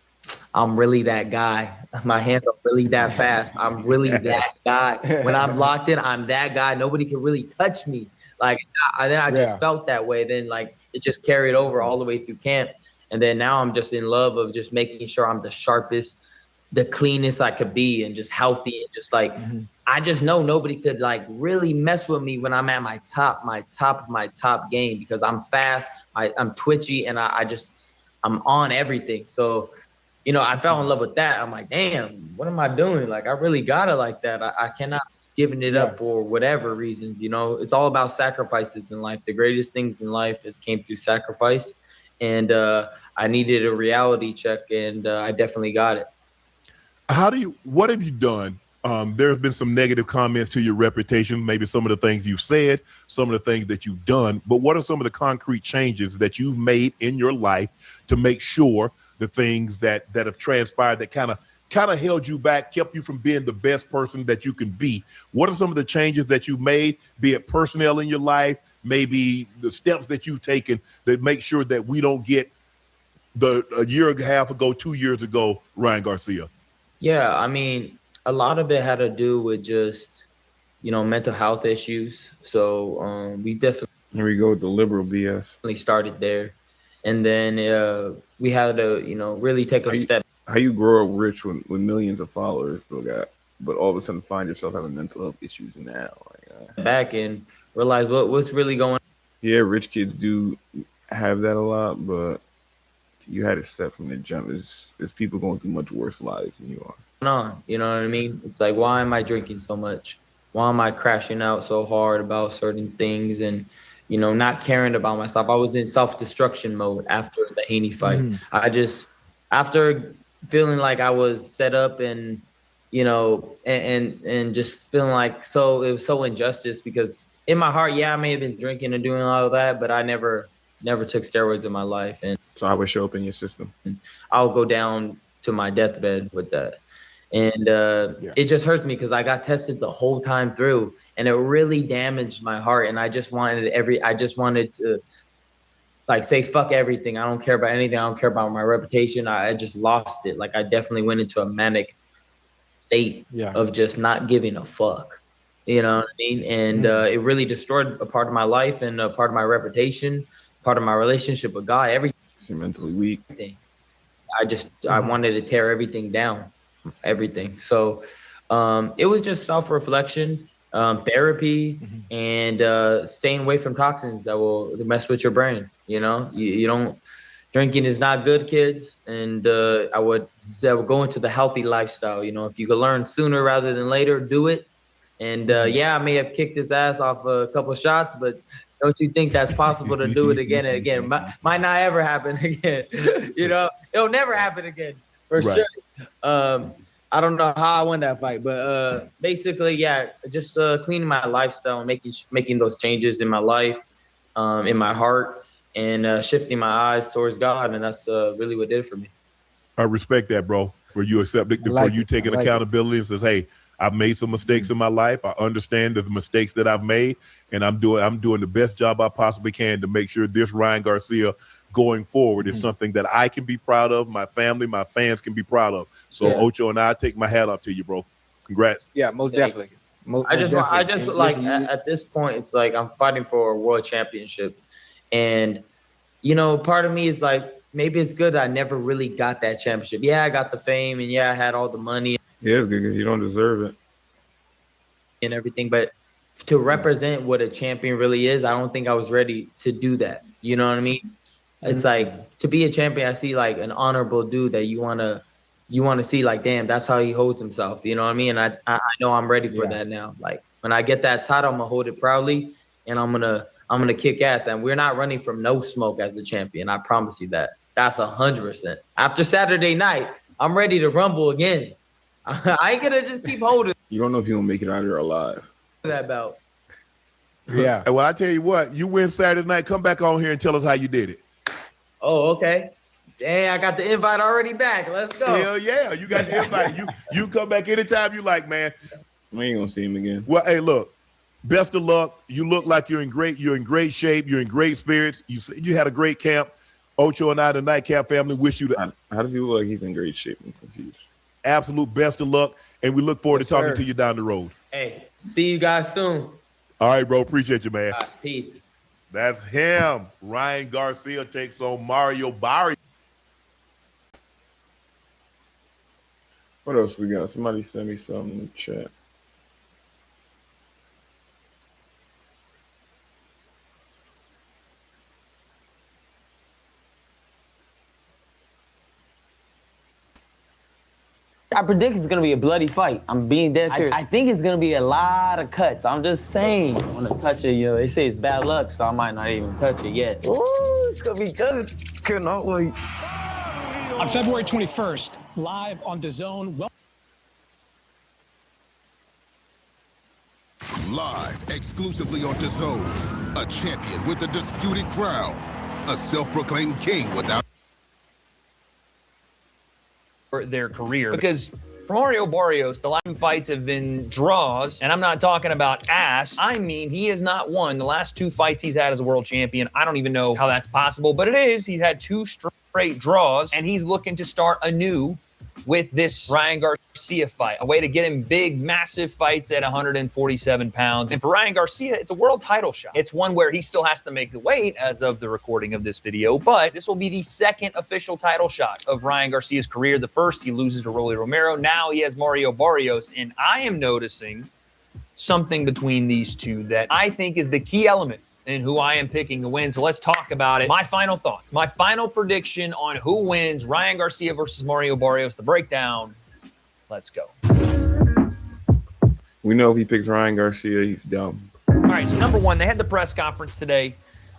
Speaker 13: I'm really that guy. My hands are really that fast. I'm really that guy. When I'm locked in, I'm that guy. Nobody can really touch me. Then I just felt that way. Then it just carried over all the way through camp. And then now I'm just in love of just making sure I'm the sharpest, the cleanest I could be, and just healthy, and just I just know nobody could really mess with me when I'm at my top of my top game, because I'm fast, I'm twitchy, and I'm on everything. So, I fell in love with that. I'm like, damn, what am I doing? I really got it like that. I cannot giving it up for whatever reasons. It's all about sacrifices in life. The greatest things in life came through sacrifice, and I needed a reality check, and I definitely got it.
Speaker 19: What have you done? There have been some negative comments to your reputation, maybe some of the things you've said, some of the things that you've done, but what are some of the concrete changes that you've made in your life to make sure the things that have transpired that kind of held you back, kept you from being the best person that you can be? What are some of the changes that you've made, be it personnel in your life, maybe the steps that you've taken that make sure that we don't get a year and a half ago, 2 years ago, Ryan Garcia?
Speaker 13: Yeah, I mean, a lot of it had to do with just, mental health issues. So we definitely...
Speaker 1: Here we go with the liberal BS.
Speaker 13: Started there. And then we had to, really take a step.
Speaker 1: How you grow up rich with millions of followers, but all of a sudden find yourself having mental health issues now?
Speaker 13: Back and realize what's really going on.
Speaker 1: Yeah, rich kids do have that a lot, but you had it set from the jump. There's people going through much worse lives than you are.
Speaker 13: You know what I mean? It's like, why am I drinking so much? Why am I crashing out so hard about certain things and, not caring about myself? I was in self-destruction mode after the Haney fight. I just, after feeling like I was set up and, and just feeling like it was so injustice, because in my heart, I may have been drinking and doing all of that, but I never took steroids in my life. And
Speaker 1: so I would show up in your system.
Speaker 13: I'll go down to my deathbed with that. And it just hurts me because I got tested the whole time through, and it really damaged my heart. And I just wanted to say, fuck everything. I don't care about anything. I don't care about my reputation. I just lost it. I definitely went into a manic state of just not giving a fuck. You know what I mean? And it really destroyed a part of my life and a part of my reputation, part of my relationship with God, everything.
Speaker 1: You're mentally weak.
Speaker 13: I wanted to tear everything down, everything. So it was just self-reflection, therapy, and staying away from toxins that will mess with your brain. You don't, drinking is not good, kids. And I would go into the healthy lifestyle. If you could learn sooner rather than later, do it. And I may have kicked his ass off a couple of shots, but don't you think that's possible to do it again and again? Might not ever happen again. It'll never happen again for sure. I don't know how I won that fight, but basically, just cleaning my lifestyle and making those changes in my life, in my heart, and shifting my eyes towards God, and that's really what did it for me.
Speaker 19: I respect that, bro. For you accepting, for you taking accountability and says, "Hey, I've made some mistakes in my life. I understand the mistakes that I've made, and I'm doing the best job I possibly can to make sure this Ryan Garcia going forward is something that I can be proud of, my family, my fans can be proud of." So Ocho and I take my hat off to you, bro. Congrats.
Speaker 5: Yeah, most definitely.
Speaker 13: I just at this point, it's like I'm fighting for a world championship, And, you know, part of me is like, maybe it's good I never really got that championship. Yeah, I got the fame, and yeah, I had all the money.
Speaker 1: Yeah, it's good because you don't deserve it.
Speaker 13: And everything, but to represent what a champion really is, I don't think I was ready to do that. You know what I mean? It's like, to be a champion, I see like an honorable dude that you want to see like, damn, that's how he holds himself. You know what I mean? And I know I'm ready for that now. Like, when I get that title, I'm gonna hold it proudly, and I'm gonna kick ass. And we're not running from no smoke as a champion. I promise you that. That's 100%. After Saturday night, I'm ready to rumble again. I ain't gonna just keep holding
Speaker 1: You don't know if you're gonna make it out of there alive.
Speaker 13: that belt.
Speaker 19: Yeah. Well, I tell you what, you win Saturday night, come back on here and tell us how you did it.
Speaker 13: Oh, okay. Dang, I got the invite already back. Let's go.
Speaker 19: Hell yeah, you got the invite. You come back anytime you like, man.
Speaker 1: We ain't gonna see him again.
Speaker 19: Well, hey, look, best of luck. You look like you're in great shape. You're in great spirits. You had a great camp. Ocho and I, the Nightcap family, wish you the.
Speaker 1: How does he look like he's in great shape? I'm confused.
Speaker 19: Absolute best of luck, and we look forward to talking to you down the road.
Speaker 13: Hey, see you guys soon.
Speaker 19: All right, bro. Appreciate you, man.
Speaker 13: All right, peace.
Speaker 19: That's him. Ryan Garcia takes on Mario Barrios.
Speaker 1: What else we got? Somebody send me something in the chat.
Speaker 20: I predict it's going to be a bloody fight. I'm being dead serious. I think it's going to be a lot of cuts. I'm just saying. I want to touch it, you know. They say it's bad luck, so I might not even touch it yet. Ooh, it's going to be good. Cannot wait.
Speaker 21: On February 21st, live on DAZN.
Speaker 22: Live exclusively on DAZN, a champion with a disputed crown, a self-proclaimed king without
Speaker 23: their career, because for Mario Barrios, the last 2 fights have been draws, and I'm not talking about ass. I mean, he has not won the last 2 fights he's had as a world champion. I don't even know how that's possible, but it is. He's had 2 straight draws, and he's looking to start anew with this Ryan Garcia fight, a way to get him big, massive fights at 147 pounds. And for Ryan Garcia, it's a world title shot. It's one where he still has to make the weight as of the recording of this video, but this will be the 2nd official title shot of Ryan Garcia's career. The first, he loses to Rolly Romero. Now he has Mario Barrios, and I am noticing something between these two that I think is the key element and who I am picking to win. So let's talk about it. My final thoughts, my final prediction on who wins Ryan Garcia versus Mario Barrios, the breakdown. Let's go.
Speaker 1: We know if he picks Ryan Garcia, he's dumb.
Speaker 23: All right, so number one, they had the press conference today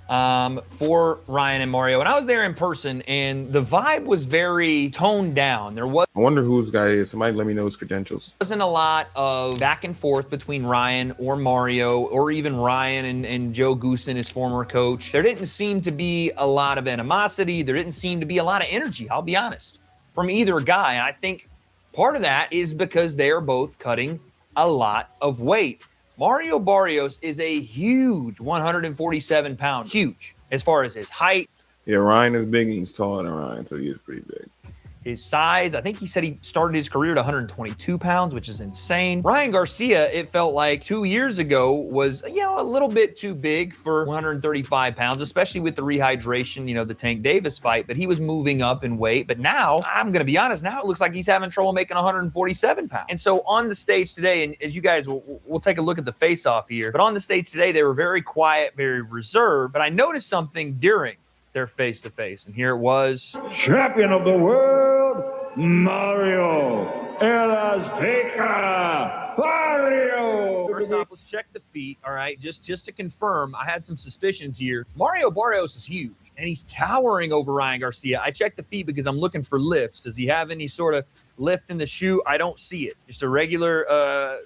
Speaker 23: for Ryan and Mario, and I was there in person, and the vibe was very toned down. There was
Speaker 1: I wonder who this guy is. Somebody let me know his credentials.
Speaker 23: wasn't a lot of back and forth between Ryan or Mario, or even Ryan and Joe Goosen, his former coach. There didn't seem to be a lot of animosity. There didn't seem to be a lot of energy, I'll be honest, from either guy. And I think part of that is because they are both cutting a lot of weight. Mario Barrios is a huge 147-pound, huge as far as his height.
Speaker 1: Yeah, Ryan is big and he's taller than Ryan, so he is pretty big.
Speaker 23: His size, I think he said he started his career at 122 pounds, which is insane. Ryan Garcia, it felt like 2 years ago was, you know, a little bit too big for 135 pounds, especially with the rehydration, you know, the Tank Davis fight, but he was moving up in weight. But now, I'm going to be honest, now it looks like he's having trouble making 147 pounds. And so on the stage today, and as you guys, we'll take a look at the face-off here, but on the stage today, they were very quiet, very reserved, but I noticed something during their face-to-face, and here it was.
Speaker 24: Champion of the world, Mario El Azteca Barrios.
Speaker 23: First off, let's check the feet, all right? Just to confirm, I had some suspicions here. Mario Barrios is huge, and he's towering over Ryan Garcia. I checked the feet because I'm looking for lifts. Does he have any sort of lift in the shoe? I don't see it. Just a regular,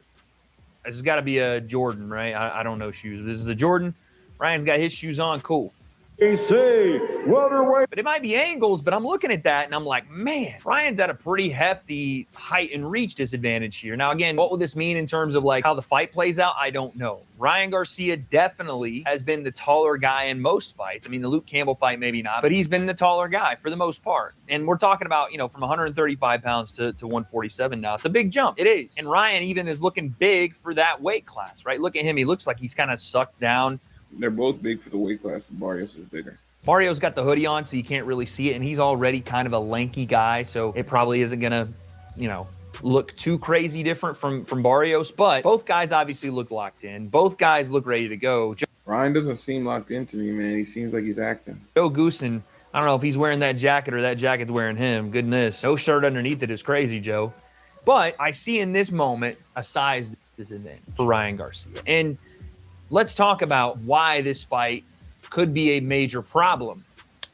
Speaker 23: this has got to be a Jordan, right? I don't know shoes. This is a Jordan. Ryan's got his shoes on. Cool.
Speaker 24: Welterweight.
Speaker 23: But it might be angles, but I'm looking at that and I'm like, man, Ryan's at a pretty hefty height and reach disadvantage here. Now, again, what will this mean in terms of like how the fight plays out? I don't know. Ryan Garcia definitely has been the taller guy in most fights. I mean, the Luke Campbell fight, maybe not, but he's been the taller guy for the most part. And we're talking about, you know, from 135 pounds to 147 now. It's a big jump. It is. And Ryan even is looking big for that weight class, right? Look at him. He looks like he's kind of sucked down
Speaker 1: They're both big for the weight class, but Barrios is bigger.
Speaker 23: Mario's got the hoodie on, so you can't really see it, and he's already kind of a lanky guy, so it probably isn't gonna, look too crazy different from Barrios. But both guys obviously look locked in. Both guys look ready to go.
Speaker 1: Ryan doesn't seem locked into me, man. He seems like he's acting.
Speaker 23: Joe Goosen, I don't know if he's wearing that jacket or that jacket's wearing him. Goodness, no shirt underneath it is crazy, Joe. But I see in this moment a size disadvantage for Ryan Garcia, and let's talk about why this fight could be a major problem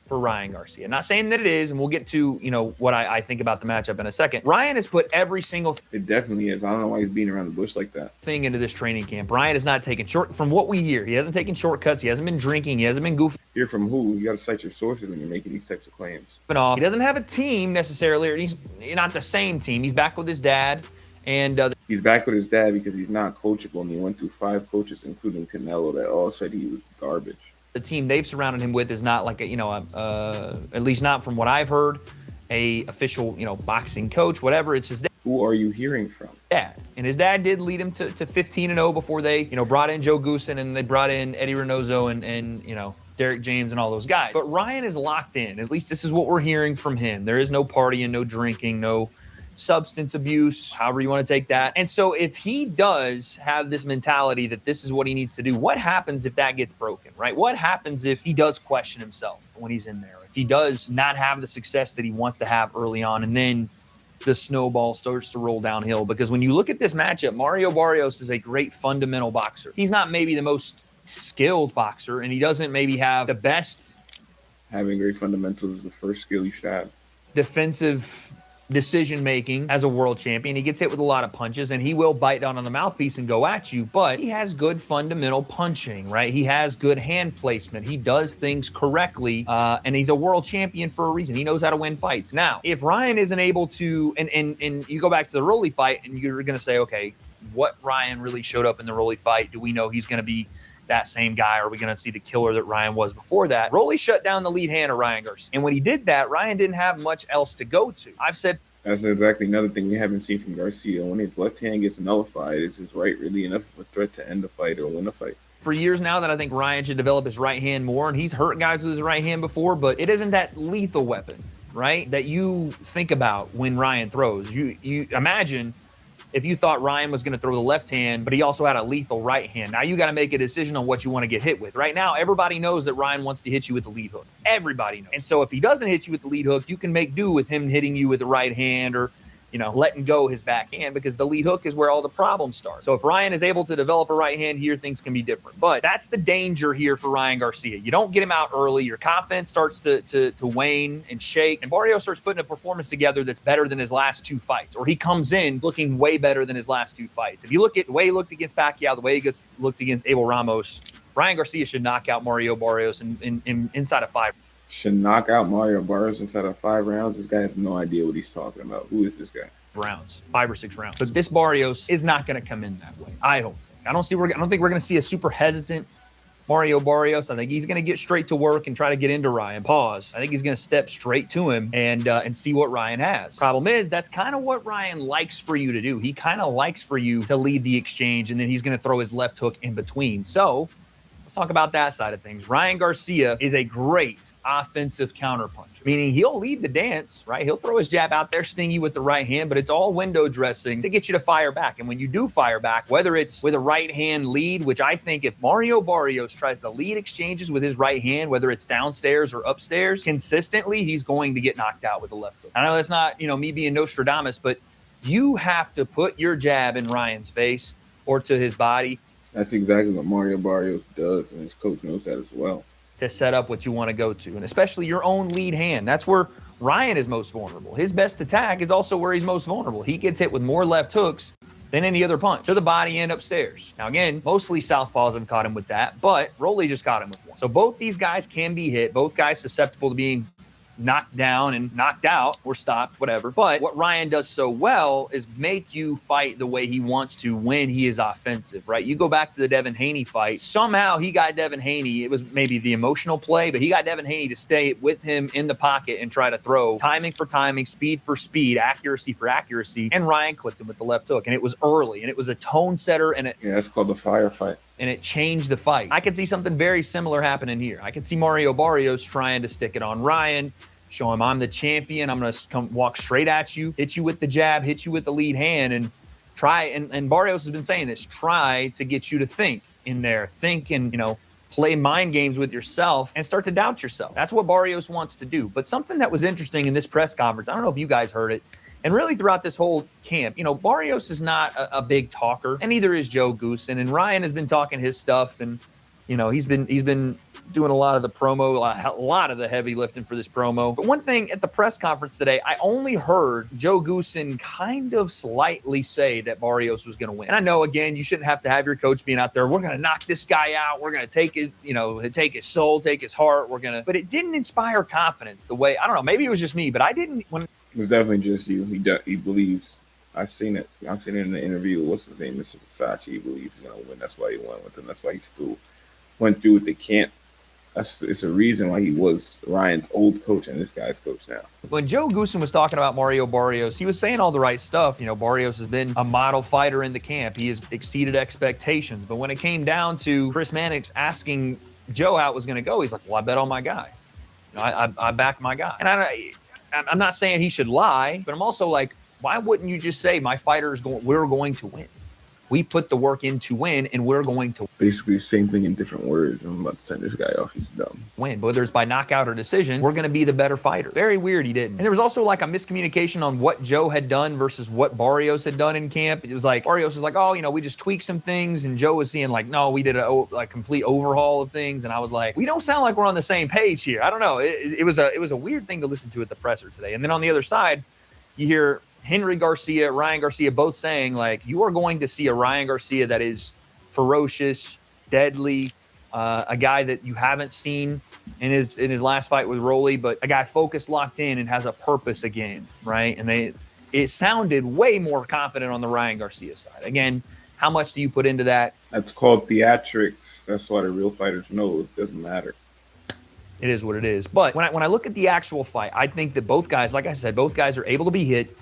Speaker 23: for Ryan Garcia. Not saying that it is, and we'll get to, what I think about the matchup in a second. Ryan has put every single
Speaker 1: It definitely is. I don't know why he's beating around the bush like that.
Speaker 23: thing into this training camp. Ryan has not taken from what we hear, he hasn't taken shortcuts, he hasn't been drinking, he hasn't been goofing.
Speaker 1: Hear from who? You got to cite your sources when you're making these types of claims.
Speaker 23: He doesn't have a team necessarily, or he's not the same team. He's back with his dad, and
Speaker 1: he's back with his dad because he's not coachable, and he went through 5 coaches, including Canelo, that all said he was garbage.
Speaker 23: The team they've surrounded him with is not like at least not from what I've heard, a official, boxing coach, whatever. It's just
Speaker 1: who are you hearing from?
Speaker 23: Dad. And his dad did lead him to 15-0 before they, brought in Joe Goosen and they brought in Eddie Reynoso and Derek James and all those guys. But Ryan is locked in. At least this is what we're hearing from him. There is no partying, no drinking, no substance abuse, however you want to take that. And so if he does have this mentality that this is what he needs to do, what happens if that gets broken, right? What happens if he does question himself when he's in there? If he does not have the success that he wants to have early on, and then the snowball starts to roll downhill? Because when you look at this matchup, Mario Barrios is a great fundamental boxer. He's not maybe the most skilled boxer, and he doesn't maybe have the best.
Speaker 1: Having great fundamentals is the first skill you should have.
Speaker 23: Defensive decision making as a world champion. He gets hit with a lot of punches, and he will bite down on the mouthpiece and go at you, but he has good fundamental punching, right? He has good hand placement. He does things correctly, and he's a world champion for a reason. He knows how to win fights. Now, if Ryan isn't able to, and you go back to the Rolly fight, and you're going to say, okay, what Ryan really showed up in the Rolly fight? Do we know he's going to be that same guy? Are we going to see the killer that Ryan was before that? Rolly shut down the lead hand of Ryan Garcia. And when he did that, Ryan didn't have much else to go to. I've said
Speaker 1: that's exactly another thing we haven't seen from Garcia. When his left hand gets nullified, is his right really enough of a threat to end the fight or win the fight?
Speaker 23: For years now that I think Ryan should develop his right hand more, and he's hurt guys with his right hand before, but it isn't that lethal weapon, right, that you think about when Ryan throws. You imagine if you thought Ryan was going to throw the left hand, but he also had a lethal right hand. Now you got to make a decision on what you want to get hit with. Right now, everybody knows that Ryan wants to hit you with the lead hook. Everybody knows. And so if he doesn't hit you with the lead hook, you can make do with him hitting you with the right hand or, letting go his backhand, because the lead hook is where all the problems start. So if Ryan is able to develop a right hand here, things can be different. But that's the danger here for Ryan Garcia. You don't get him out early. Your confidence starts to wane and shake. And Barrios starts putting a performance together that's better than his last 2 fights, or he comes in looking way better than his last 2 fights. If you look at the way he looked against Pacquiao, the way he looked against Abel Ramos, Ryan Garcia should knock out Mario Barrios in inside of 5.
Speaker 1: Should knock out Mario Barrios inside of 5 rounds? This guy has no idea what he's talking about. Who is this guy?
Speaker 23: Rounds, 5 or 6 rounds. But this Barrios is not going to come in that way. I don't think. I don't think we're going to see a super hesitant Mario Barrios. I think he's going to get straight to work and try to get into Ryan. Pause. I think he's going to step straight to him and see what Ryan has. Problem is, that's kind of what Ryan likes for you to do. He kind of likes for you to lead the exchange, and then he's going to throw his left hook in between. So let's talk about that side of things. Ryan Garcia is a great offensive counterpuncher, meaning he'll lead the dance, right? He'll throw his jab out there, sting you with the right hand, but it's all window dressing to get you to fire back. And when you do fire back, whether it's with a right hand lead, which I think if Mario Barrios tries to lead exchanges with his right hand, whether it's downstairs or upstairs, consistently, he's going to get knocked out with the left hook. I know that's not, me being Nostradamus, but you have to put your jab in Ryan's face or to his body.
Speaker 1: That's exactly what Mario Barrios does, and his coach knows that as well.
Speaker 23: To set up what you want to go to, and especially your own lead hand. That's where Ryan is most vulnerable. His best attack is also where he's most vulnerable. He gets hit with more left hooks than any other punch, to the body and upstairs. Now, again, mostly southpaws have caught him with that, but Rolly just caught him with one. So both these guys can be hit. Both guys susceptible to being knocked down and knocked out or stopped, whatever. But what Ryan does so well is make you fight the way he wants to when he is offensive, right? You go back to the Devin Haney fight. Somehow he got Devin Haney. It was maybe the emotional play, but he got Devin Haney to stay with him in the pocket and try to throw timing for timing, speed for speed, accuracy for accuracy. And Ryan clipped him with the left hook. And it was early, and it was a tone setter. And
Speaker 1: yeah, that's called the firefight.
Speaker 23: and it changed the fight. I could see something very similar happening here. I could see Mario Barrios trying to stick it on Ryan, show him I'm the champion. I'm going to come walk straight at you, hit you with the jab, hit you with the lead hand, and try. And Barrios has been saying this, try to get you to think in there. Think and, play mind games with yourself and start to doubt yourself. That's what Barrios wants to do. But something that was interesting in this press conference, I don't know if you guys heard it, and really throughout this whole camp, Barrios is not a big talker, and neither is Joe Goosen. And Ryan has been talking his stuff, and he's been doing a lot of the promo, a lot of the heavy lifting for this promo. But one thing at the press conference today, I only heard Joe Goosen kind of slightly say that Barrios was going to win. And I know, again, you shouldn't have to have your coach being out there. We're going to knock this guy out. We're going to take it, take his soul, take his heart. But it didn't inspire confidence the way, I don't know, maybe it was just me, but I didn't. It
Speaker 1: was definitely just you. He believes. I've seen it in the interview. What's his name? Mr. Versace. He believes he's going to win. That's why he went with him. That's why he still went through with the camp. It's a reason why he was Ryan's old coach and this guy's coach now.
Speaker 23: When Joe Goosen was talking about Mario Barrios, he was saying all the right stuff. Barrios has been a model fighter in the camp. He has exceeded expectations. But when it came down to Chris Mannix asking Joe how it was going to go, he's like, well, I bet on my guy. I back my guy. And I'm not saying he should lie, but I'm also like, why wouldn't you just say my we're going to win? We put the work in to win, and we're going to
Speaker 1: basically the same thing in different words. I'm about to send this guy off. He's dumb.
Speaker 23: Win, whether it's by knockout or decision, we're going to be the better fighter. Very weird he didn't. And there was also like a miscommunication on what Joe had done versus what Barrios had done in camp. It was like Barrios was like, oh, we just tweaked some things, and Joe was saying like, no, we did a complete overhaul of things. And I was like, we don't sound like we're on the same page here. I don't know. It was a weird thing to listen to at the presser today. And then on the other side, you hear Henry Garcia, Ryan Garcia, both saying like, you are going to see a Ryan Garcia that is ferocious, deadly, a guy that you haven't seen in his last fight with Rolly, but a guy focused, locked in, and has a purpose again, right? And it sounded way more confident on the Ryan Garcia side. Again, how much do you put into that?
Speaker 1: That's called theatrics. That's why the real fighters know it doesn't matter.
Speaker 23: It is what it is. But when I look at the actual fight, I think that both guys, like I said, both guys are able to be hit.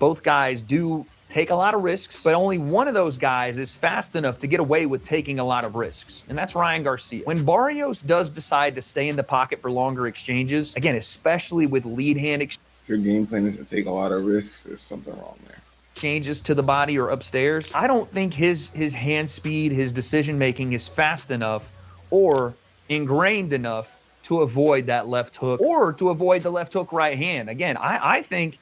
Speaker 23: Both guys do take a lot of risks, but only one of those guys is fast enough to get away with taking a lot of risks, and that's Ryan Garcia. When Barrios does decide to stay in the pocket for longer exchanges, again, especially with lead hand
Speaker 1: if your game plan is to take a lot of risks, there's something wrong there.
Speaker 23: Exchanges to the body or upstairs, I don't think his hand speed, his decision-making is fast enough or ingrained enough to avoid that left hook or to avoid the left hook right hand. Again, I think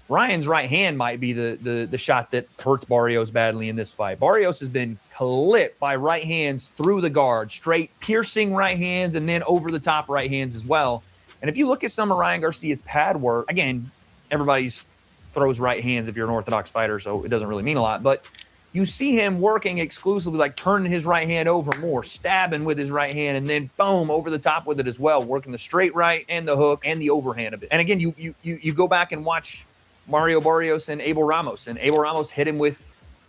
Speaker 23: Ryan's right hand might be the shot that hurts Barrios badly in this fight. Barrios has been clipped by right hands through the guard, straight piercing right hands, and then over the top right hands as well. And if you look at some of Ryan Garcia's pad work, again, everybody throws right hands if you're an orthodox fighter, so it doesn't really mean a lot. But you see him working exclusively, like turning his right hand over more, stabbing with his right hand, and then boom, over the top with it as well, working the straight right and the hook and the overhand of it. And again, you go back and watch Mario Barrios and Abel Ramos hit him with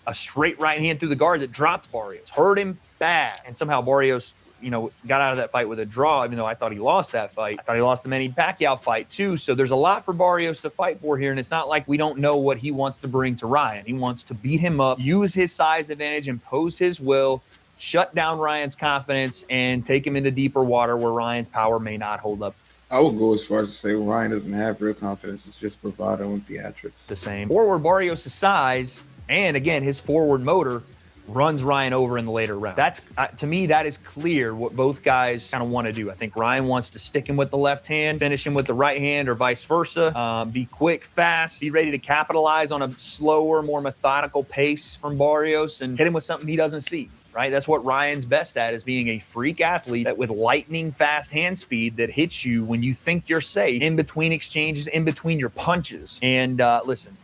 Speaker 23: a straight right hand through the guard that dropped Barrios, hurt him bad. And somehow Barrios, got out of that fight with a draw, even though I thought he lost that fight. I thought he lost the Manny Pacquiao fight too. So there's a lot for Barrios to fight for here. And it's not like we don't know what he wants to bring to Ryan. He wants to beat him up, use his size advantage, impose his will, shut down Ryan's confidence, and take him into deeper water where Ryan's power may not hold up.
Speaker 1: I would go as far as to say Ryan doesn't have real confidence. It's just bravado and theatrics.
Speaker 23: The same. Or where Barrios' size and, again, his forward motor runs Ryan over in the later round. That's to me, that is clear what both guys kind of want to do. I think Ryan wants to stick him with the left hand, finish him with the right hand, or vice versa. Be quick, fast, be ready to capitalize on a slower, more methodical pace from Barrios and hit him with something he doesn't see. Right? That's what Ryan's best at, is being a freak athlete that with lightning fast hand speed that hits you when you think you're safe, in between exchanges, in between your punches. And listen,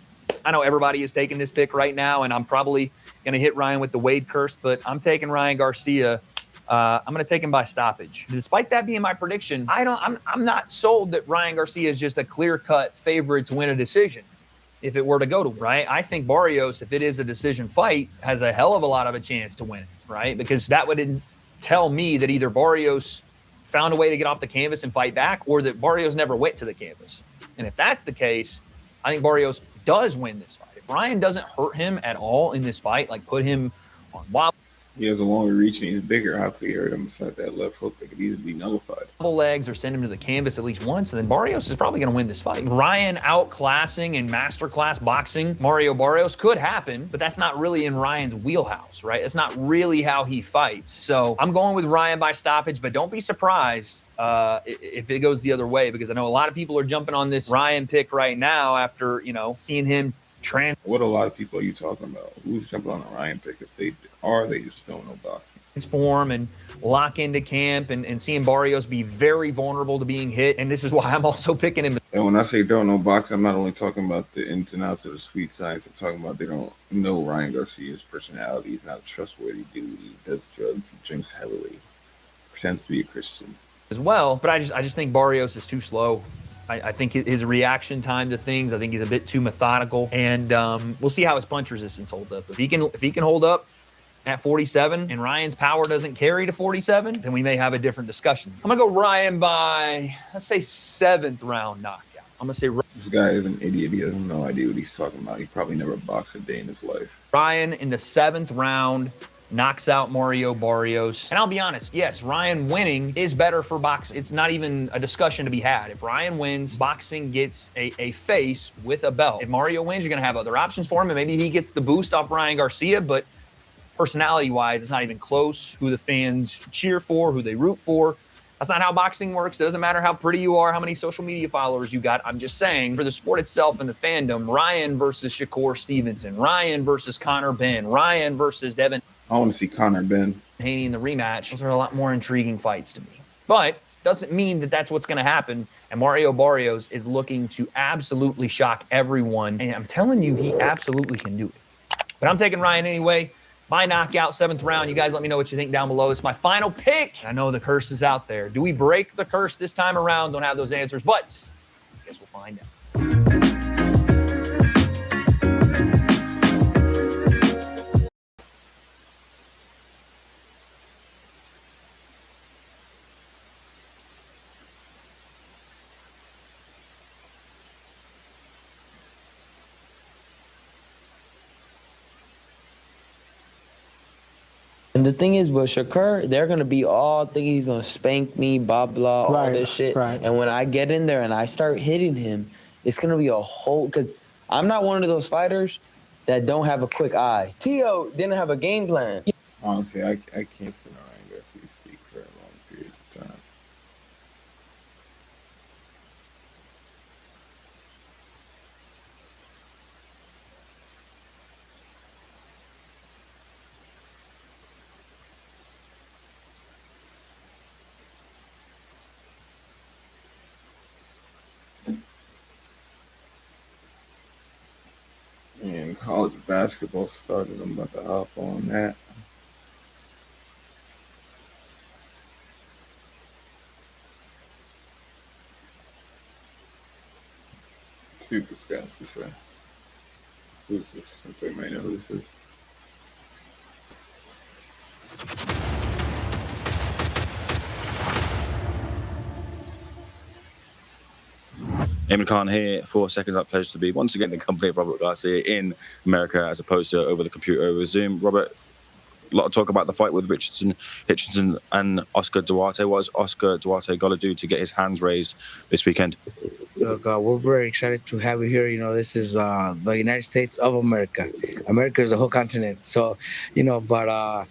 Speaker 23: I know everybody is taking this pick right now, and I'm probably going to hit Ryan with the Wade curse, but I'm taking Ryan Garcia. I'm going to take him by stoppage. Despite that being my prediction, I'm not sold that Ryan Garcia is just a clear-cut favorite to win a decision. If it were to go to, right? I think Barrios, if it is a decision fight, has a hell of a lot of a chance to win it, right? Because that would tell me that either Barrios found a way to get off the canvas and fight back, or that Barrios never went to the canvas. And if that's the case, I think Barrios does win this fight. If Ryan doesn't hurt him at all in this fight, like put him on wild,
Speaker 1: He has a longer reach and he's bigger. How could he hurt him beside that left hook that could easily be nullified?
Speaker 23: Double legs or send him to the canvas at least once, and then Barrios is probably going to win this fight. Ryan outclassing and masterclass boxing Mario Barrios could happen, but that's not really in Ryan's wheelhouse, right? That's not really how he fights. So I'm going with Ryan by stoppage, but don't be surprised if it goes the other way, because I know a lot of people are jumping on this Ryan pick right now after, seeing him
Speaker 1: What a lot of people are you talking about? Who's jumping on a Ryan pick? If they are, they just don't know boxing.
Speaker 23: Transform and lock into camp and seeing Barrios be very vulnerable to being hit. And this is why I'm also picking him.
Speaker 1: And when I say don't know boxing, I'm not only talking about the ins and outs of the sweet science. I'm talking about they don't know Ryan Garcia's personality. He's not a trustworthy dude. He does drugs. He drinks heavily. Pretends to be a Christian
Speaker 23: as well. But I just think Barrios is too slow. I think his reaction time to things, I think he's a bit too methodical. And we'll see how his punch resistance holds up. If he can hold up at 47 and Ryan's power doesn't carry to 47, then we may have a different discussion. I'm going to go Ryan by, let's say, 7th round knockout. I'm going to say
Speaker 1: this guy is an idiot. He has no idea what he's talking about. He probably never boxed a day in his life.
Speaker 23: Ryan in the 7th round knocks out Mario Barrios. And I'll be honest, yes, Ryan winning is better for boxing. It's not even a discussion to be had. If Ryan wins, boxing gets a face with a belt. If Mario wins, you're going to have other options for him, and maybe he gets the boost off Ryan Garcia, but personality-wise, it's not even close who the fans cheer for, who they root for. That's not how boxing works. It doesn't matter how pretty you are, how many social media followers you got. I'm just saying, for the sport itself and the fandom, Ryan versus Shakur Stevenson, Ryan versus Conor Benn, Ryan versus Devin.
Speaker 1: I want to see Conor Benn
Speaker 23: Haney in the rematch. Those are a lot more intriguing fights to me. But doesn't mean that that's what's going to happen. And Mario Barrios is looking to absolutely shock everyone. And I'm telling you, he absolutely can do it. But I'm taking Ryan anyway. My knockout, 7th round. You guys let me know what you think down below. It's my final pick. I know the curse is out there. Do we break the curse this time around? Don't have those answers, but I guess we'll find out.
Speaker 20: And the thing is, with Shakur, they're going to be all thinking he's going to spank me, blah, blah, all this shit.
Speaker 18: Right.
Speaker 20: And when I get in there and I start hitting him, it's going to be a whole, because I'm not one of those fighters that don't have a quick eye. Tio didn't have a game plan.
Speaker 1: Honestly, I can't sit around Garcia speak for a long period of time. And college basketball started. I'm about to hop on that. See what this guy has to say. Who's this? I think I might know who this is.
Speaker 2: Eamon Khan here, 4 seconds up. Pleasure to be once again in the company of Robert Garcia in America as opposed to over the computer, over Zoom. Robert, a lot of talk about the fight with Hitchinson and Oscar Duarte. What has Oscar Duarte got to do to get his hands raised this weekend?
Speaker 8: Look, we're very excited to have you here. This is the United States of America. America is a whole continent. So, but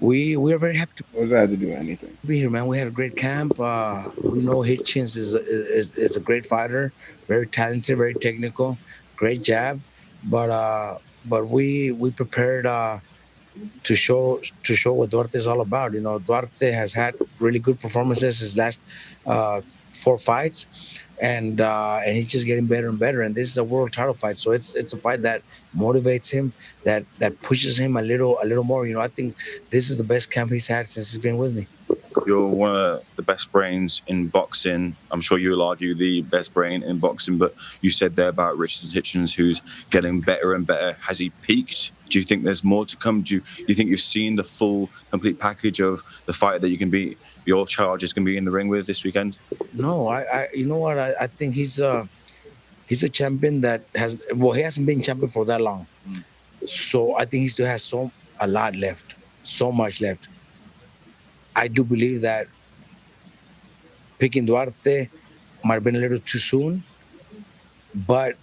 Speaker 8: we are very happy to.
Speaker 1: What does that have to do with anything?
Speaker 8: Be here, man. We had a great camp. We know Hitchins is a great fighter, very talented, very technical, great jab. But we prepared to show what Duarte is all about. Duarte has had really good performances his last 4 fights. And he's just getting better and better. And this is a world title fight, so it's a fight that motivates him, that pushes him a little more. I think this is the best camp he's had since he's been with me.
Speaker 2: You're one of the best brains in boxing. I'm sure you'll argue the best brain in boxing, but you said there about Richard Hitchens, who's getting better and better. Has he peaked? Do you think there's more to come? Do you think you've seen the full, complete package of the fighter that you can be, your charges can be in the ring with this weekend?
Speaker 8: No, you know what? I think he's a champion that he hasn't been champion for that long. So I think he still has a lot left. so much left. I do believe that picking Duarte might have been a little too soon, but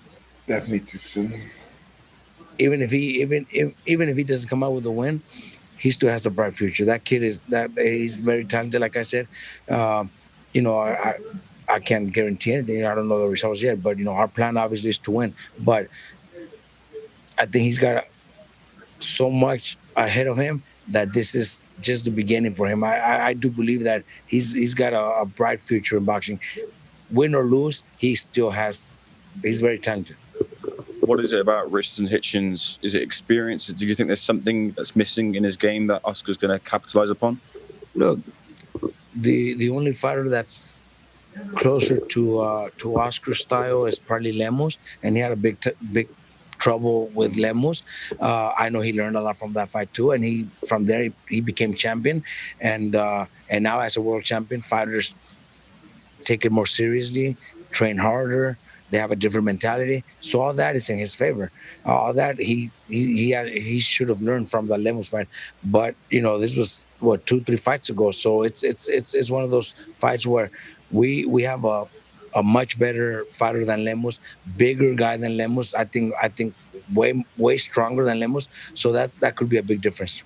Speaker 1: definitely too soon.
Speaker 8: Even if he doesn't come out with a win, he still has a bright future. That kid he's very talented. Like I said, you know, I can't guarantee anything. I don't know the results yet, but our plan obviously is to win. But I think he's got so much ahead of him that this is just the beginning for him. I do believe that he's got a bright future in boxing. Win or lose, he still has. He's very talented.
Speaker 2: What is it about Richardson Hitchens? Is it experience? Do you think there's something that's missing in his game that Oscar's going to capitalize upon?
Speaker 8: Look, the only fighter that's closer to Oscar's style is probably Lemos, and he had a big trouble with Lemos. I know he learned a lot from that fight too, and from there he became champion, and now as a world champion, fighters take it more seriously, train harder. They have a different mentality, so all that is in his favor. All that he should have learned from the Lemos fight, but this was what 2-3 fights ago. So it's one of those fights where we have a much better fighter than Lemos, bigger guy than Lemos. I think way stronger than Lemos. So that could be a big difference.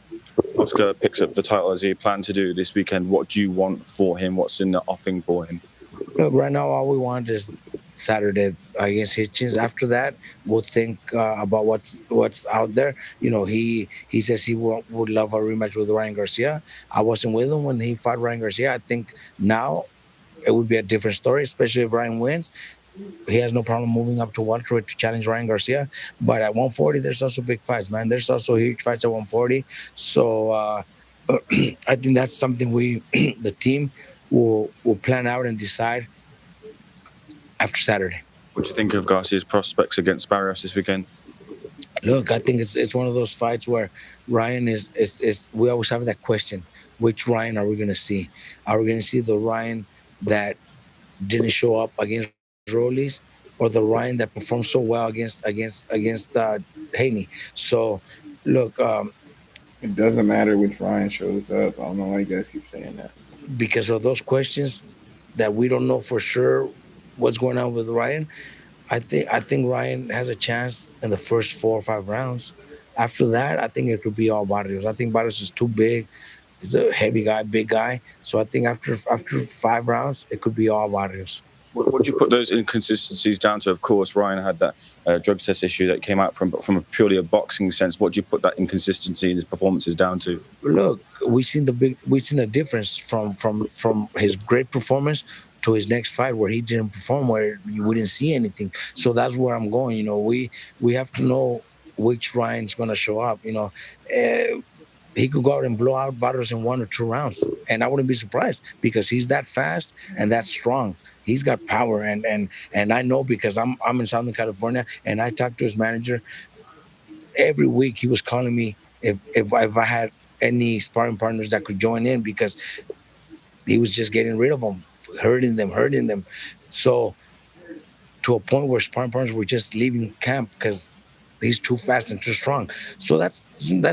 Speaker 2: Oscar picks up the title as he planned to do this weekend. What do you want for him? What's in the offing for him?
Speaker 8: Look, right now all we want is Saturday against Hitchens. After that, we'll think about what's out there. He says he would love a rematch with Ryan Garcia. I wasn't with him when he fought Ryan Garcia. I think now it would be a different story, especially if Ryan wins. He has no problem moving up to welterweight to challenge Ryan Garcia. But at 140, there's also big fights, man. There's also huge fights at 140. So I think that's something the team will plan out and decide after Saturday.
Speaker 2: What do you think of Garcia's prospects against Barrios this weekend?
Speaker 8: Look, I think it's one of those fights where Ryan is we always have that question: which Ryan are we going to see? Are we going to see the Ryan that didn't show up against Rollies, or the Ryan that performed so well against Haney? So, look,
Speaker 1: it doesn't matter which Ryan shows up. I don't know why you guys keep saying that.
Speaker 8: Because of those questions that we don't know for sure what's going on with Ryan. I think Ryan has a chance in the first 4 or 5 rounds. After that, I think it could be all Barrios. I think Barrios is too big. He's a heavy guy, big guy. So I think after 5 rounds, it could be all Barrios.
Speaker 2: What do you put those inconsistencies down to? Of course, Ryan had that drug test issue that came out from a purely a boxing sense. What do you put that inconsistency in his performances down to?
Speaker 8: Look, we've seen a difference from his great performance to his next fight where he didn't perform, where we didn't see anything. So that's where I'm going. We have to know which Ryan's going to show up. He could go out and blow out Barrios in 1 or 2 rounds, and I wouldn't be surprised because he's that fast and that strong. He's got power, and I know because I'm in Southern California, and I talked to his manager every week. He was calling me if I had any sparring partners that could join in because he was just getting rid of them, hurting them. So to a point where sparring partners were just leaving camp because he's too fast and too strong. So that's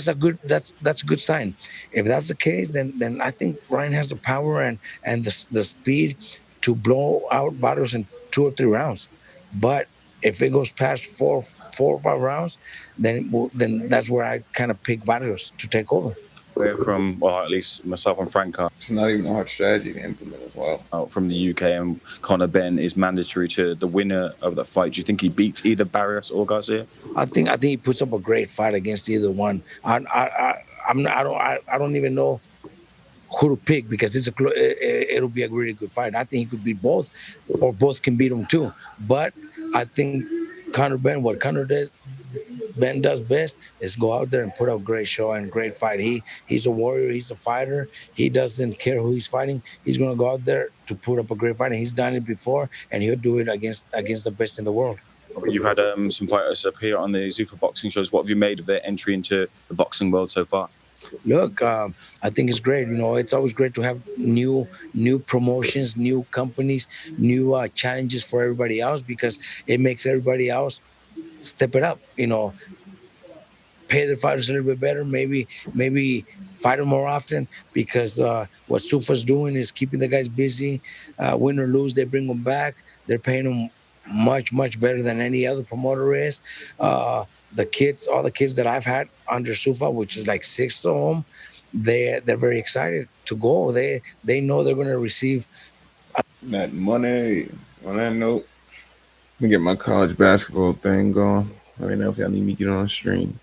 Speaker 8: a good sign. If that's the case, then I think Ryan has the power and the speed to blow out Barrios in 2 or 3 rounds. But if it goes past 4 or 5 rounds, then that's where I kind of pick Barrios to take over.
Speaker 2: We're from, well, at least myself and Frank are.
Speaker 1: It's not even a hard strategy to implement as well.
Speaker 2: Out from the UK, and Conor Benn is mandatory to the winner of that fight. Do you think he beats either Barrios or Garcia?
Speaker 8: I think he puts up a great fight against either one. I don't even know who to pick because it'll be a really good fight. I think he could beat both, or both can beat him too. But I think Conor Benn, what Conor Ben does best is go out there and put up a great show and great fight. He's a warrior. He's a fighter. He doesn't care who he's fighting. He's going to go out there to put up a great fight. And he's done it before, and he'll do it against the best in the world.
Speaker 2: You've had some fighters appear on the Zuffa boxing shows. What have you made of their entry into the boxing world so far?
Speaker 8: Look, I think it's great. It's always great to have new promotions, new companies, new challenges for everybody else because it makes everybody else step it up. pay their fighters a little bit better, maybe fight them more often, because what Sufa's doing is keeping the guys busy. Win or lose, they bring them back. They're paying them much better than any other promoter is. All the kids that I've had under Sufa, which is like 6 of them, they're very excited to go. They know they're going to receive
Speaker 1: that money. On that note, let me get my college basketball thing going. Let me know if y'all need me to get on stream.